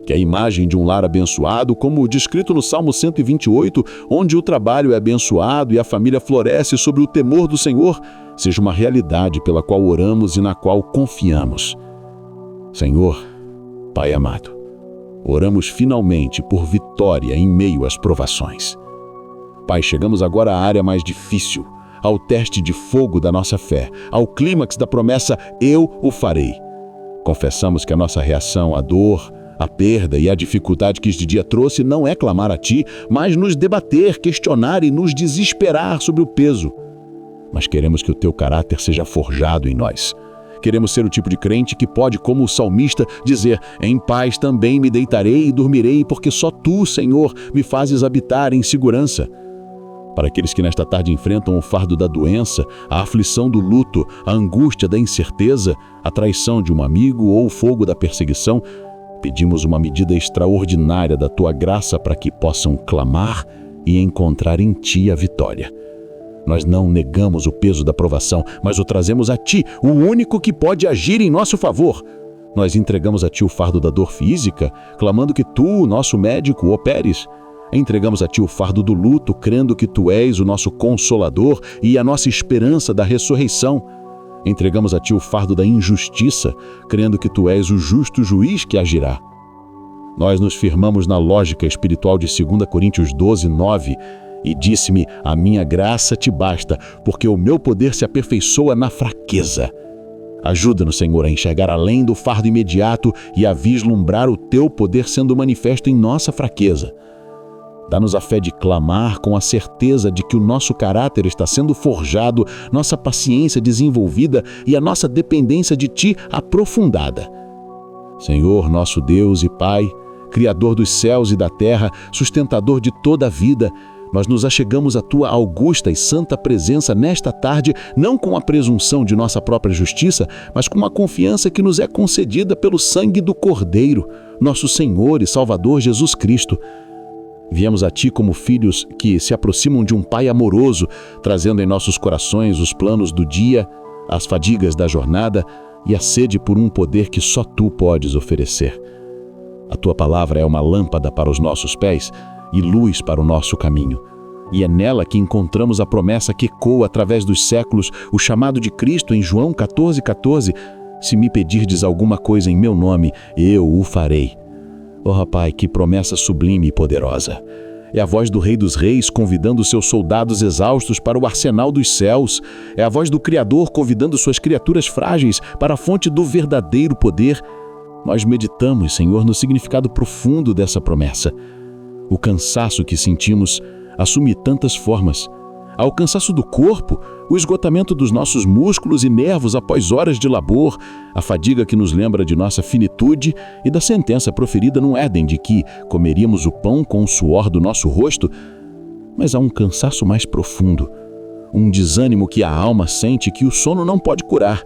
Que a imagem de um lar abençoado, como descrito no Salmo 128, onde o trabalho é abençoado e a família floresce sobre o temor do Senhor, seja uma realidade pela qual oramos e na qual confiamos. Senhor, Pai amado, oramos finalmente por vitória em meio às provações. Pai, chegamos agora à área mais difícil, ao teste de fogo da nossa fé, ao clímax da promessa "Eu o farei". Confessamos que a nossa reação à dor, a perda e a dificuldade que este dia trouxe não é clamar a Ti, mas nos debater, questionar e nos desesperar sobre o peso. Mas queremos que o Teu caráter seja forjado em nós. Queremos ser o tipo de crente que pode, como o salmista, dizer: "Em paz também me deitarei e dormirei, porque só Tu, Senhor, me fazes habitar em segurança". Para aqueles que nesta tarde enfrentam o fardo da doença, a aflição do luto, a angústia da incerteza, a traição de um amigo ou o fogo da perseguição, pedimos uma medida extraordinária da Tua graça para que possam clamar e encontrar em Ti a vitória. Nós não negamos o peso da provação, mas o trazemos a Ti, o único que pode agir em nosso favor. Nós entregamos a Ti o fardo da dor física, clamando que Tu, nosso médico, operes. Entregamos a Ti o fardo do luto, crendo que Tu és o nosso consolador e a nossa esperança da ressurreição. Entregamos a Ti o fardo da injustiça, crendo que Tu és o justo juiz que agirá. Nós nos firmamos na lógica espiritual de 2 Coríntios 12, 9, e disse-me: a minha graça te basta, porque o meu poder se aperfeiçoa na fraqueza. Ajuda-nos, Senhor, a enxergar além do fardo imediato e a vislumbrar o teu poder sendo manifesto em nossa fraqueza. Dá-nos a fé de clamar com a certeza de que o nosso caráter está sendo forjado, nossa paciência desenvolvida e a nossa dependência de Ti aprofundada. Senhor, nosso Deus e Pai, Criador dos céus e da terra, sustentador de toda a vida, nós nos achegamos à Tua augusta e santa presença nesta tarde, não com a presunção de nossa própria justiça, mas com a confiança que nos é concedida pelo sangue do Cordeiro, nosso Senhor e Salvador Jesus Cristo. Viemos a Ti como filhos que se aproximam de um Pai amoroso, trazendo em nossos corações os planos do dia, as fadigas da jornada e a sede por um poder que só Tu podes oferecer. A Tua palavra é uma lâmpada para os nossos pés e luz para o nosso caminho. E é nela que encontramos a promessa que ecoa através dos séculos, o chamado de Cristo em João 14,14. Se me pedirdes alguma coisa em meu nome, eu o farei. Oh, Pai, que promessa sublime e poderosa. É a voz do Rei dos Reis convidando seus soldados exaustos para o arsenal dos céus. É a voz do Criador convidando suas criaturas frágeis para a fonte do verdadeiro poder. Nós meditamos, Senhor, no significado profundo dessa promessa. O cansaço que sentimos assume tantas formas. Há o cansaço do corpo, o esgotamento dos nossos músculos e nervos após horas de labor, a fadiga que nos lembra de nossa finitude e da sentença proferida no Éden de que comeríamos o pão com o suor do nosso rosto. Mas há um cansaço mais profundo, um desânimo que a alma sente que o sono não pode curar.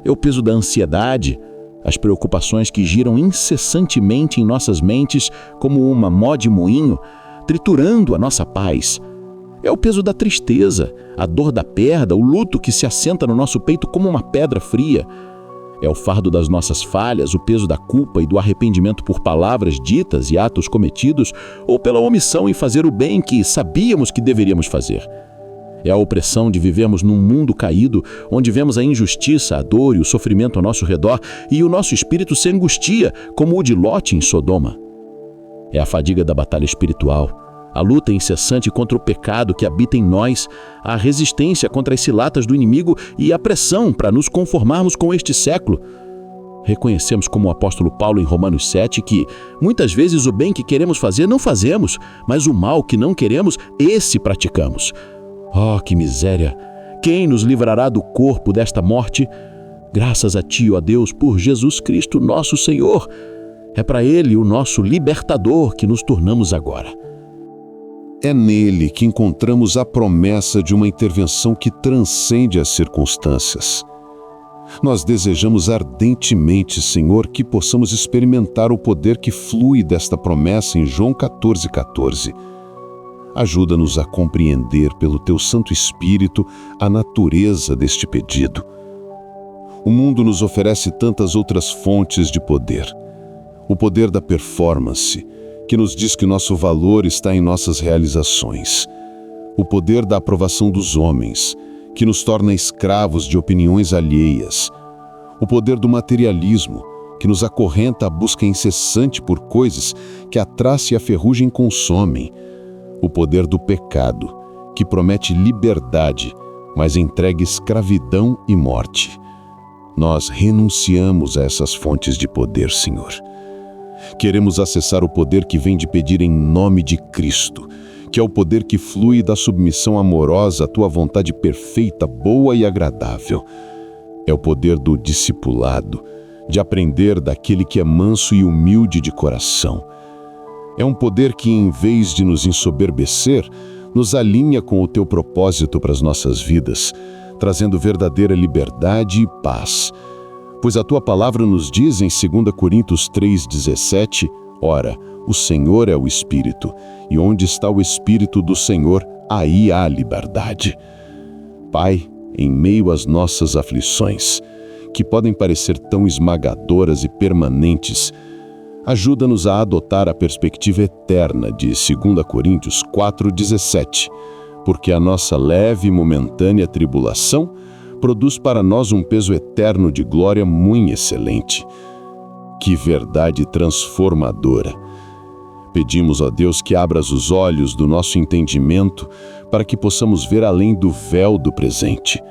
É o peso da ansiedade, as preocupações que giram incessantemente em nossas mentes como uma mó de moinho, triturando a nossa paz. É o peso da tristeza, a dor da perda, o luto que se assenta no nosso peito como uma pedra fria. É o fardo das nossas falhas, o peso da culpa e do arrependimento por palavras ditas e atos cometidos ou pela omissão em fazer o bem que sabíamos que deveríamos fazer. É a opressão de vivermos num mundo caído, onde vemos a injustiça, a dor e o sofrimento ao nosso redor e o nosso espírito se angustia, como o de Lote em Sodoma. É a fadiga da batalha espiritual, a luta incessante contra o pecado que habita em nós, a resistência contra as cilatas do inimigo e a pressão para nos conformarmos com este século. Reconhecemos, como o apóstolo Paulo em Romanos 7, que muitas vezes o bem que queremos fazer não fazemos, mas o mal que não queremos, esse praticamos. Oh, que miséria! Quem nos livrará do corpo desta morte? Graças a Ti, ó Deus, por Jesus Cristo, nosso Senhor. É para Ele, o nosso libertador, que nos tornamos agora. É nele que encontramos a promessa de uma intervenção que transcende as circunstâncias. Nós desejamos ardentemente, Senhor, que possamos experimentar o poder que flui desta promessa em João 14,14. Ajuda-nos a compreender pelo Teu Santo Espírito a natureza deste pedido. O mundo nos oferece tantas outras fontes de poder. O poder da performance, que nos diz que nosso valor está em nossas realizações. O poder da aprovação dos homens, que nos torna escravos de opiniões alheias. O poder do materialismo, que nos acorrenta à busca incessante por coisas que a traça e a ferrugem consomem. O poder do pecado, que promete liberdade, mas entrega escravidão e morte. Nós renunciamos a essas fontes de poder, Senhor. Queremos acessar o poder que vem de pedir em nome de Cristo, que é o poder que flui da submissão amorosa à Tua vontade perfeita, boa e agradável. É o poder do discipulado, de aprender daquele que é manso e humilde de coração. É um poder que, em vez de nos ensoberbecer, nos alinha com o Teu propósito para as nossas vidas, trazendo verdadeira liberdade e paz. Pois a Tua palavra nos diz em 2 Coríntios 3,17, ora, o Senhor é o Espírito, e onde está o Espírito do Senhor, aí há liberdade. Pai, em meio às nossas aflições, que podem parecer tão esmagadoras e permanentes, ajuda-nos a adotar a perspectiva eterna de 2 Coríntios 4,17, porque a nossa leve e momentânea tribulação produz para nós um peso eterno de glória muito excelente. Que verdade transformadora! Pedimos a Deus que abras os olhos do nosso entendimento para que possamos ver além do véu do presente.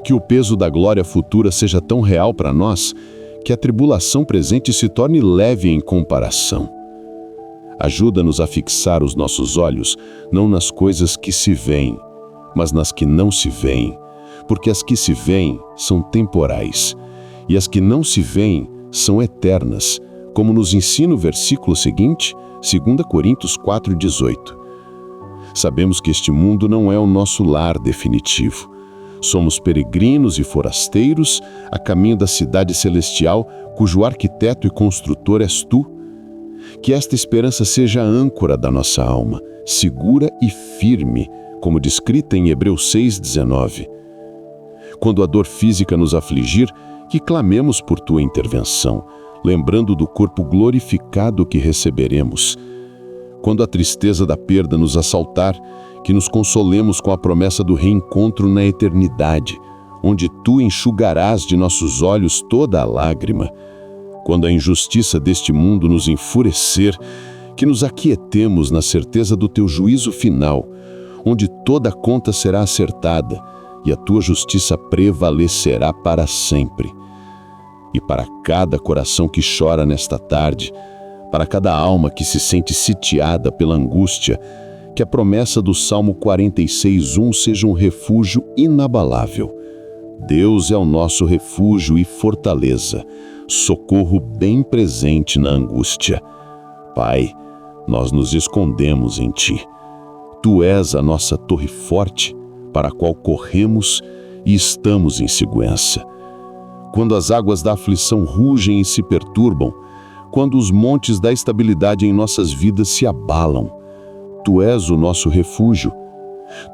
Que o peso da glória futura seja tão real para nós que a tribulação presente se torne leve em comparação. Ajuda-nos a fixar os nossos olhos não nas coisas que se veem, mas nas que não se veem, porque as que se veem são temporais e as que não se veem são eternas, como nos ensina o versículo seguinte, 2 Coríntios 4,18. Sabemos que este mundo não é o nosso lar definitivo. Somos peregrinos e forasteiros a caminho da cidade celestial, cujo arquiteto e construtor és tu. Que esta esperança seja a âncora da nossa alma, segura e firme, como descrita em Hebreus 6,19. Quando a dor física nos afligir, que clamemos por tua intervenção, lembrando do corpo glorificado que receberemos. Quando a tristeza da perda nos assaltar, que nos consolemos com a promessa do reencontro na eternidade, onde tu enxugarás de nossos olhos toda a lágrima. Quando a injustiça deste mundo nos enfurecer, que nos aquietemos na certeza do teu juízo final, onde toda a conta será acertada e a tua justiça prevalecerá para sempre. E para cada coração que chora nesta tarde, para cada alma que se sente sitiada pela angústia, que a promessa do Salmo 46:1 seja um refúgio inabalável. Deus é o nosso refúgio e fortaleza, socorro bem presente na angústia. Pai, nós nos escondemos em Ti. Tu és a nossa torre forte, para a qual corremos e estamos em segurança. Quando as águas da aflição rugem e se perturbam, quando os montes da estabilidade em nossas vidas se abalam, Tu és o nosso refúgio.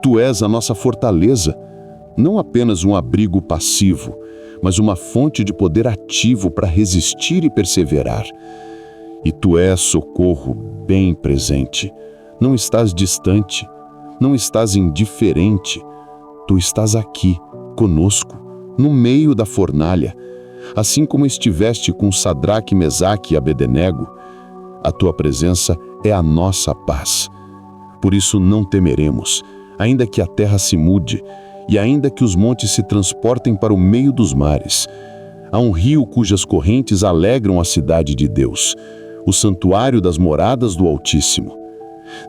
Tu és a nossa fortaleza, não apenas um abrigo passivo, mas uma fonte de poder ativo para resistir e perseverar. E Tu és socorro bem presente. Não estás distante, não estás indiferente. Tu estás aqui, conosco, no meio da fornalha. Assim como estiveste com Sadraque, Mesaque e Abednego, a Tua presença é a nossa paz. Por isso não temeremos, ainda que a terra se mude, e ainda que os montes se transportem para o meio dos mares. Há um rio cujas correntes alegram a cidade de Deus, o santuário das moradas do Altíssimo.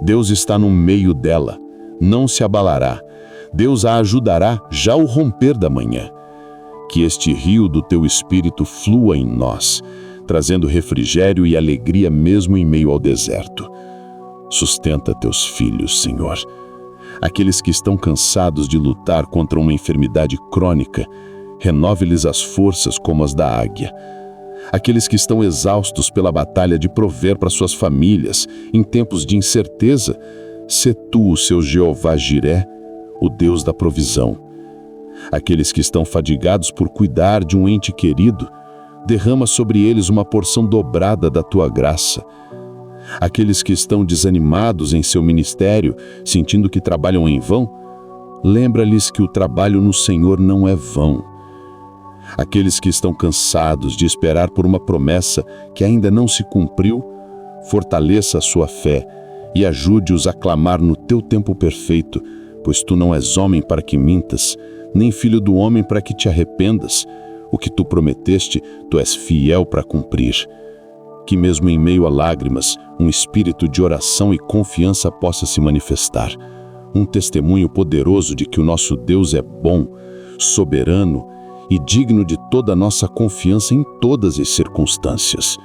Deus está no meio dela, não se abalará. Deus a ajudará já ao romper da manhã. Que este rio do Teu Espírito flua em nós, trazendo refrigério e alegria mesmo em meio ao deserto. Sustenta Teus filhos, Senhor. Aqueles que estão cansados de lutar contra uma enfermidade crônica, renove-lhes as forças como as da águia. Aqueles que estão exaustos pela batalha de prover para suas famílias em tempos de incerteza, sê Tu o seu Jeová Jiré, o Deus da provisão. Aqueles que estão fadigados por cuidar de um ente querido, derrama sobre eles uma porção dobrada da Tua graça. Aqueles que estão desanimados em seu ministério, sentindo que trabalham em vão, lembra-lhes que o trabalho no Senhor não é vão. Aqueles que estão cansados de esperar por uma promessa que ainda não se cumpriu, fortaleça a sua fé e ajude-os a clamar no Teu tempo perfeito, pois Tu não és homem para que mintas, nem filho do homem para que te arrependas. O que Tu prometeste, Tu és fiel para cumprir. Que mesmo em meio a lágrimas, um espírito de oração e confiança possa se manifestar. Um testemunho poderoso de que o nosso Deus é bom, soberano e digno de toda a nossa confiança em todas as circunstâncias.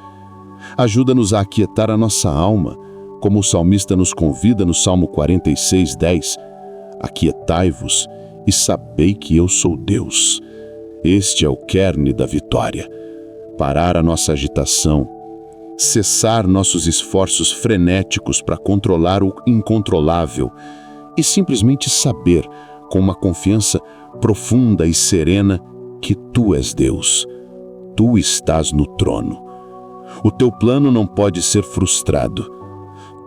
Ajuda-nos a aquietar a nossa alma, como o salmista nos convida no Salmo 46:10. Aquietai-vos e sabei que eu sou Deus. Este é o kern da vitória. Parar a nossa agitação, cessar nossos esforços frenéticos para controlar o incontrolável e simplesmente saber, com uma confiança profunda e serena, que Tu és Deus. Tu estás no trono. O Teu plano não pode ser frustrado.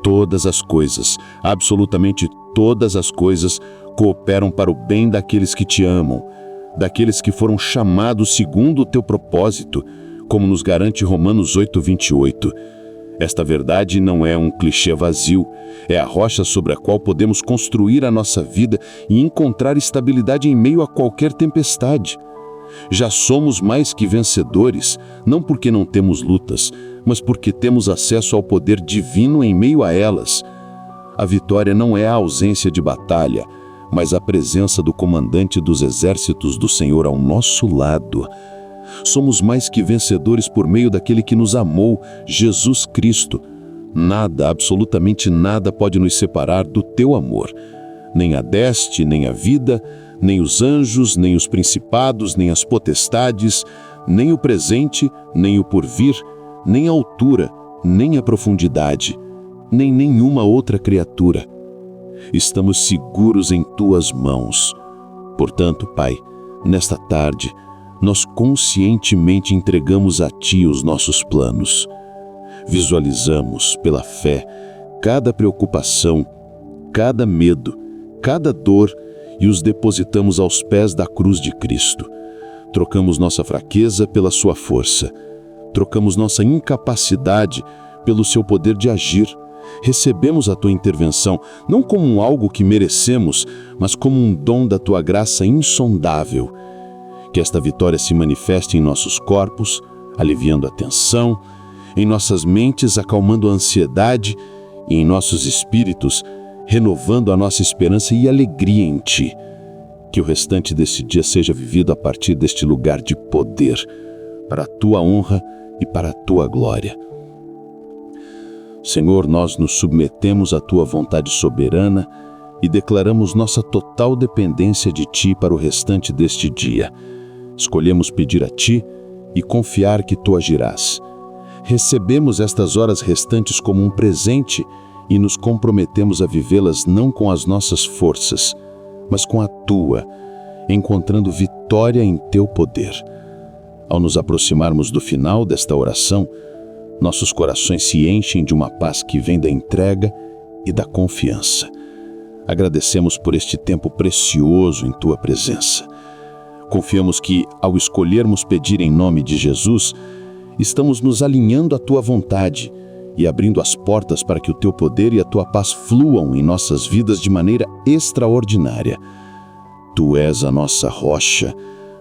Todas as coisas, absolutamente todas as coisas, cooperam para o bem daqueles que Te amam, daqueles que foram chamados segundo o Teu propósito, como nos garante Romanos 8:28. Esta verdade não é um clichê vazio, é a rocha sobre a qual podemos construir a nossa vida e encontrar estabilidade em meio a qualquer tempestade. Já somos mais que vencedores, não porque não temos lutas, mas porque temos acesso ao poder divino em meio a elas. A vitória não é a ausência de batalha, mas a presença do comandante dos exércitos do Senhor ao nosso lado. Somos mais que vencedores por meio daquele que nos amou, Jesus Cristo. Nada, absolutamente nada pode nos separar do teu amor. Nem a deste, nem a vida, nem os anjos, nem os principados, nem as potestades, nem o presente, nem o porvir, nem a altura, nem a profundidade, nem nenhuma outra criatura. Estamos seguros em tuas mãos. Portanto, Pai, nesta tarde, nós conscientemente entregamos a Ti os nossos planos. Visualizamos, pela fé, cada preocupação, cada medo, cada dor e os depositamos aos pés da cruz de Cristo. Trocamos nossa fraqueza pela Sua força. Trocamos nossa incapacidade pelo Seu poder de agir. Recebemos a Tua intervenção, não como algo que merecemos, mas como um dom da Tua graça insondável. Que esta vitória se manifeste em nossos corpos, aliviando a tensão, em nossas mentes, acalmando a ansiedade, e em nossos espíritos, renovando a nossa esperança e alegria em Ti. Que o restante deste dia seja vivido a partir deste lugar de poder, para a Tua honra e para a Tua glória. Senhor, nós nos submetemos à Tua vontade soberana e declaramos nossa total dependência de Ti para o restante deste dia. Escolhemos pedir a Ti e confiar que Tu agirás. Recebemos estas horas restantes como um presente e nos comprometemos a vivê-las não com as nossas forças, mas com a Tua, encontrando vitória em Teu poder. Ao nos aproximarmos do final desta oração, nossos corações se enchem de uma paz que vem da entrega e da confiança. Agradecemos por este tempo precioso em Tua presença. Confiamos que, ao escolhermos pedir em nome de Jesus, estamos nos alinhando à Tua vontade e abrindo as portas para que o Teu poder e a Tua paz fluam em nossas vidas de maneira extraordinária. Tu és a nossa rocha,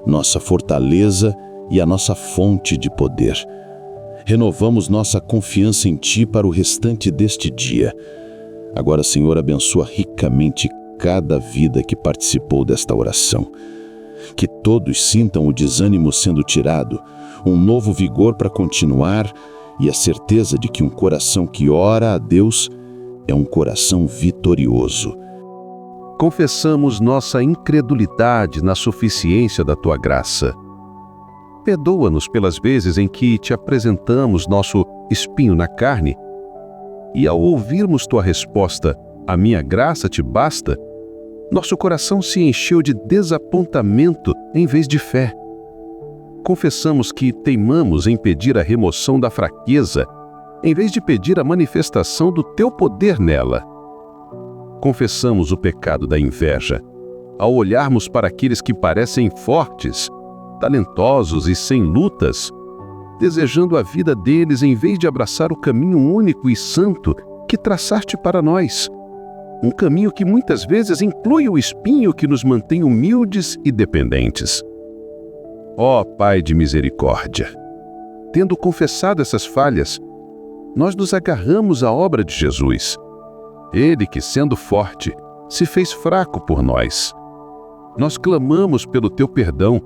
nossa fortaleza e a nossa fonte de poder. Renovamos nossa confiança em Ti para o restante deste dia. Agora, Senhor, abençoa ricamente cada vida que participou desta oração. Que todos sintam o desânimo sendo tirado, um novo vigor para continuar e a certeza de que um coração que ora a Deus é um coração vitorioso. Confessamos nossa incredulidade na suficiência da Tua graça. Perdoa-nos pelas vezes em que Te apresentamos nosso espinho na carne e, ao ouvirmos Tua resposta, "A minha graça te basta", nosso coração se encheu de desapontamento em vez de fé. Confessamos que teimamos em pedir a remoção da fraqueza, em vez de pedir a manifestação do Teu poder nela. Confessamos o pecado da inveja, ao olharmos para aqueles que parecem fortes, talentosos e sem lutas, desejando a vida deles em vez de abraçar o caminho único e santo que traçaste para nós. Um caminho que muitas vezes inclui o espinho que nos mantém humildes e dependentes. Ó Pai de misericórdia, tendo confessado essas falhas, nós nos agarramos à obra de Jesus. Ele que, sendo forte, se fez fraco por nós. Nós clamamos pelo Teu perdão,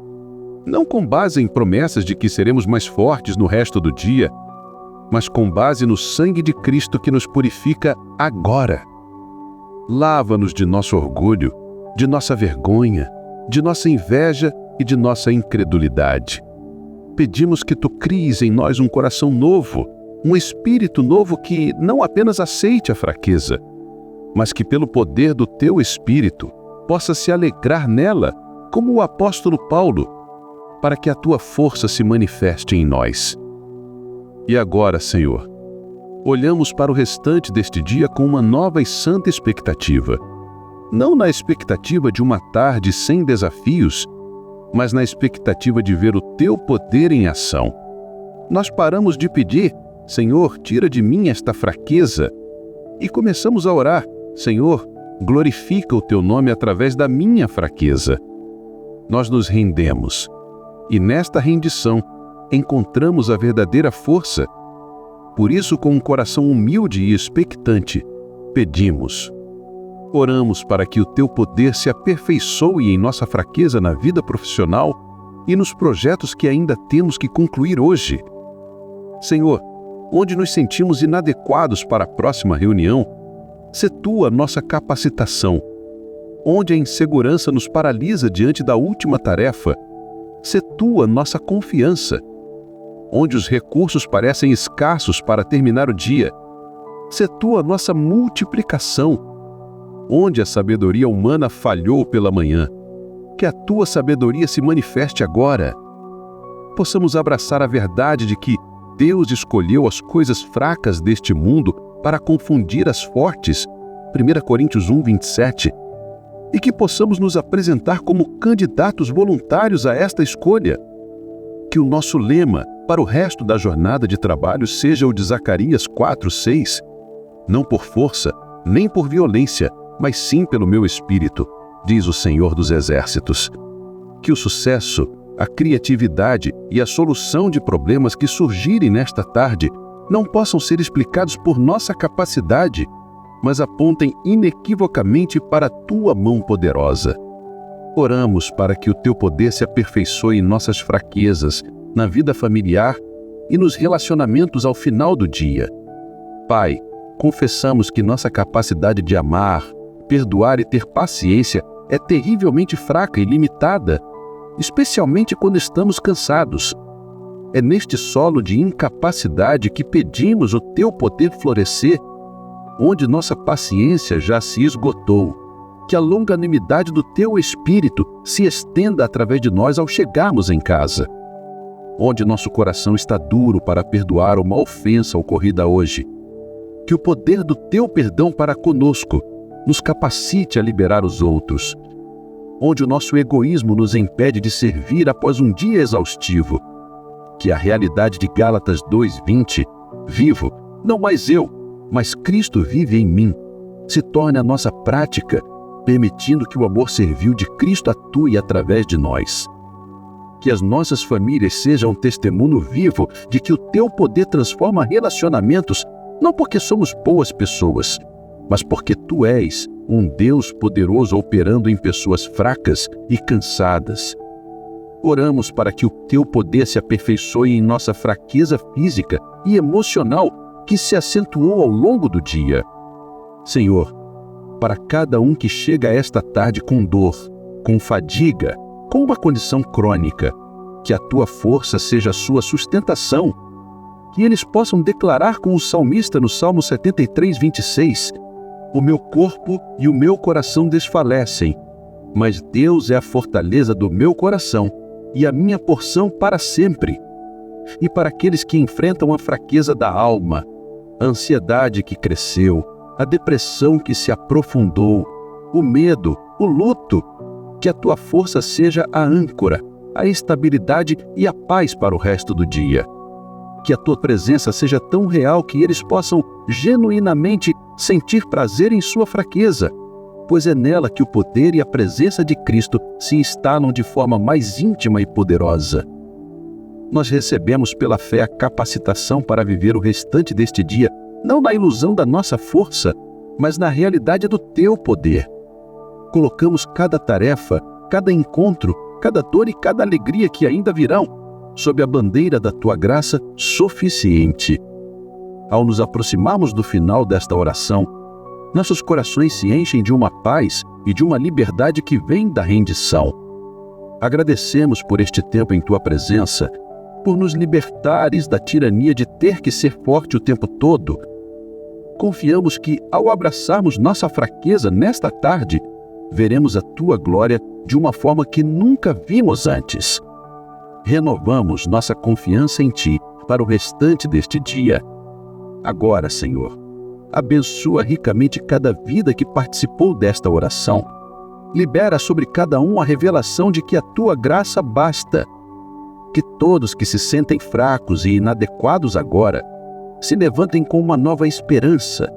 não com base em promessas de que seremos mais fortes no resto do dia, mas com base no sangue de Cristo que nos purifica agora. Lava-nos de nosso orgulho, de nossa vergonha, de nossa inveja e de nossa incredulidade. Pedimos que Tu cries em nós um coração novo, um espírito novo que não apenas aceite a fraqueza, mas que pelo poder do Teu Espírito possa se alegrar nela, como o apóstolo Paulo, para que a Tua força se manifeste em nós. E agora, Senhor, olhamos para o restante deste dia com uma nova e santa expectativa. Não na expectativa de uma tarde sem desafios, mas na expectativa de ver o Teu poder em ação. nós paramos de pedir: Senhor, tira de mim esta fraqueza, e começamos a orar: Senhor, glorifica o teu nome através da minha fraqueza. Nós nos rendemos, e nesta rendição encontramos a verdadeira força. Por isso, com um coração humilde e expectante, pedimos. Oramos para que o teu poder se aperfeiçoe em nossa fraqueza na vida profissional e nos projetos que ainda temos que concluir hoje. Senhor, onde nos sentimos inadequados para a próxima reunião, sê tu a nossa capacitação. Onde a insegurança nos paralisa diante da última tarefa, sê tu a nossa confiança. Onde os recursos parecem escassos para terminar o dia, sê tu a nossa multiplicação. Onde a sabedoria humana falhou pela manhã, que a tua sabedoria se manifeste agora. Possamos abraçar a verdade de que Deus escolheu as coisas fracas deste mundo para confundir as fortes, 1 Coríntios 1:27, e que possamos nos apresentar como candidatos voluntários a esta escolha. Que o nosso lema para o resto da jornada de trabalho seja o de Zacarias 4:6, não por força, nem por violência, mas sim pelo meu espírito, diz o Senhor dos Exércitos. Que o sucesso, a criatividade e a solução de problemas que surgirem nesta tarde não possam ser explicados por nossa capacidade, mas apontem inequivocamente para a tua mão poderosa. Oramos para que o teu poder se aperfeiçoe em nossas fraquezas, na vida familiar e nos relacionamentos ao final do dia. Pai, confessamos que nossa capacidade de amar, perdoar e ter paciência é terrivelmente fraca e limitada, especialmente quando estamos cansados. É neste solo de incapacidade que pedimos o teu poder florescer, onde nossa paciência já se esgotou. Que a longanimidade do teu Espírito se estenda através de nós ao chegarmos em casa. Onde nosso coração está duro para perdoar uma ofensa ocorrida hoje. Que o poder do teu perdão para conosco nos capacite a liberar os outros. Onde o nosso egoísmo nos impede de servir após um dia exaustivo. Que a realidade de Gálatas 2:20, vivo, não mais eu, mas Cristo vive em mim, se torne a nossa prática, permitindo que o amor servil de Cristo atue através de nós. Que as nossas famílias sejam um testemunho vivo de que o teu poder transforma relacionamentos, não porque somos boas pessoas, mas porque tu és um Deus poderoso operando em pessoas fracas e cansadas. Oramos para que o teu poder se aperfeiçoe em nossa fraqueza física e emocional que se acentuou ao longo do dia. Senhor, para cada um que chega esta tarde com dor, com fadiga, com uma condição crônica, que a tua força seja a sua sustentação, que eles possam declarar com o salmista no Salmo 73:26, o meu corpo e o meu coração desfalecem, mas Deus é a fortaleza do meu coração e a minha porção para sempre. E para aqueles que enfrentam a fraqueza da alma, a ansiedade que cresceu, a depressão que se aprofundou, o medo, o luto, que a tua força seja a âncora, a estabilidade e a paz para o resto do dia. Que a tua presença seja tão real que eles possam genuinamente sentir prazer em sua fraqueza, pois é nela que o poder e a presença de Cristo se instalam de forma mais íntima e poderosa. Nós recebemos pela fé a capacitação para viver o restante deste dia, não na ilusão da nossa força, mas na realidade do teu poder. Colocamos cada tarefa, cada encontro, cada dor e cada alegria que ainda virão, sob a bandeira da tua graça suficiente. Ao nos aproximarmos do final desta oração, nossos corações se enchem de uma paz e de uma liberdade que vem da rendição. Agradecemos por este tempo em tua presença, por nos libertares da tirania de ter que ser forte o tempo todo. Confiamos que, ao abraçarmos nossa fraqueza nesta tarde, veremos a tua glória de uma forma que nunca vimos antes. Renovamos nossa confiança em ti para o restante deste dia. Agora, Senhor, abençoa ricamente cada vida que participou desta oração. Libera sobre cada um a revelação de que a tua graça basta. que todos que se sentem fracos e inadequados agora se levantem com uma nova esperança,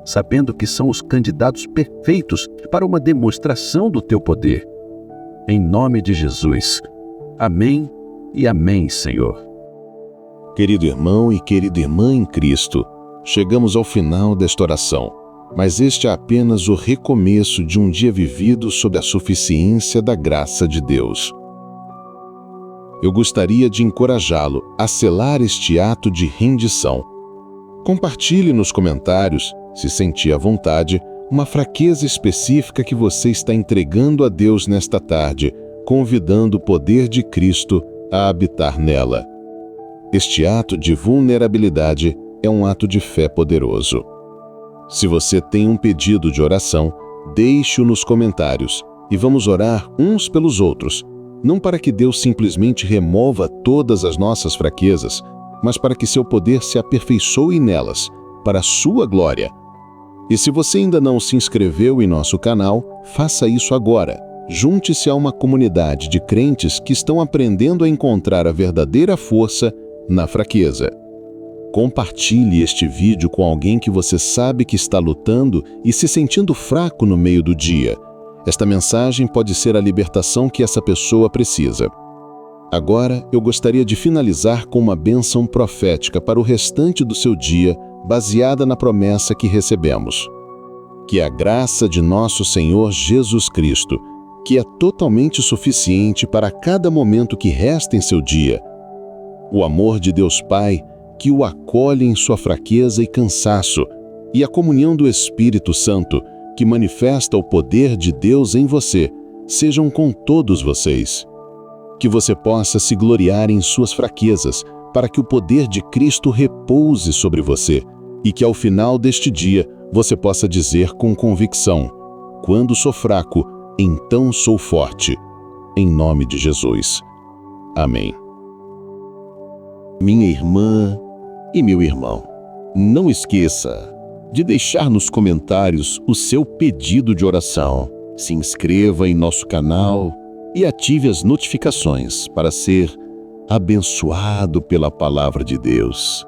sabendo que são os candidatos perfeitos para uma demonstração do teu poder. Em nome de Jesus. Amém e amém, Senhor. Querido irmão e querida irmã em Cristo, chegamos ao final desta oração, mas este é apenas o recomeço de um dia vivido sob a suficiência da graça de Deus. Eu gostaria de encorajá-lo a selar este ato de rendição. Compartilhe nos comentários, se sentir à vontade, uma fraqueza específica que você está entregando a Deus nesta tarde, convidando o poder de Cristo a habitar nela. Este ato de vulnerabilidade é um ato de fé poderoso. Se você tem um pedido de oração, deixe-o nos comentários e vamos orar uns pelos outros, não para que Deus simplesmente remova todas as nossas fraquezas, mas para que seu poder se aperfeiçoe nelas, para a sua glória. E se você ainda não se inscreveu em nosso canal, faça isso agora. Junte-se a uma comunidade de crentes que estão aprendendo a encontrar a verdadeira força na fraqueza. Compartilhe este vídeo com alguém que você sabe que está lutando e se sentindo fraco no meio do dia. Esta mensagem pode ser a libertação que essa pessoa precisa. Agora, eu gostaria de finalizar com uma bênção profética para o restante do seu dia, baseada na promessa que recebemos. Que a graça de nosso Senhor Jesus Cristo, que é totalmente suficiente para cada momento que resta em seu dia, o amor de Deus Pai, que o acolhe em sua fraqueza e cansaço, e a comunhão do Espírito Santo, que manifesta o poder de Deus em você, sejam com todos vocês. Que você possa se gloriar em suas fraquezas, para que o poder de Cristo repouse sobre você, e que ao final deste dia você possa dizer com convicção: quando sou fraco, então sou forte. Em nome de Jesus. Amém. Minha irmã e meu irmão, não esqueça de deixar nos comentários o seu pedido de oração. Se inscreva em nosso canal e ative as notificações para ser abençoado pela palavra de Deus.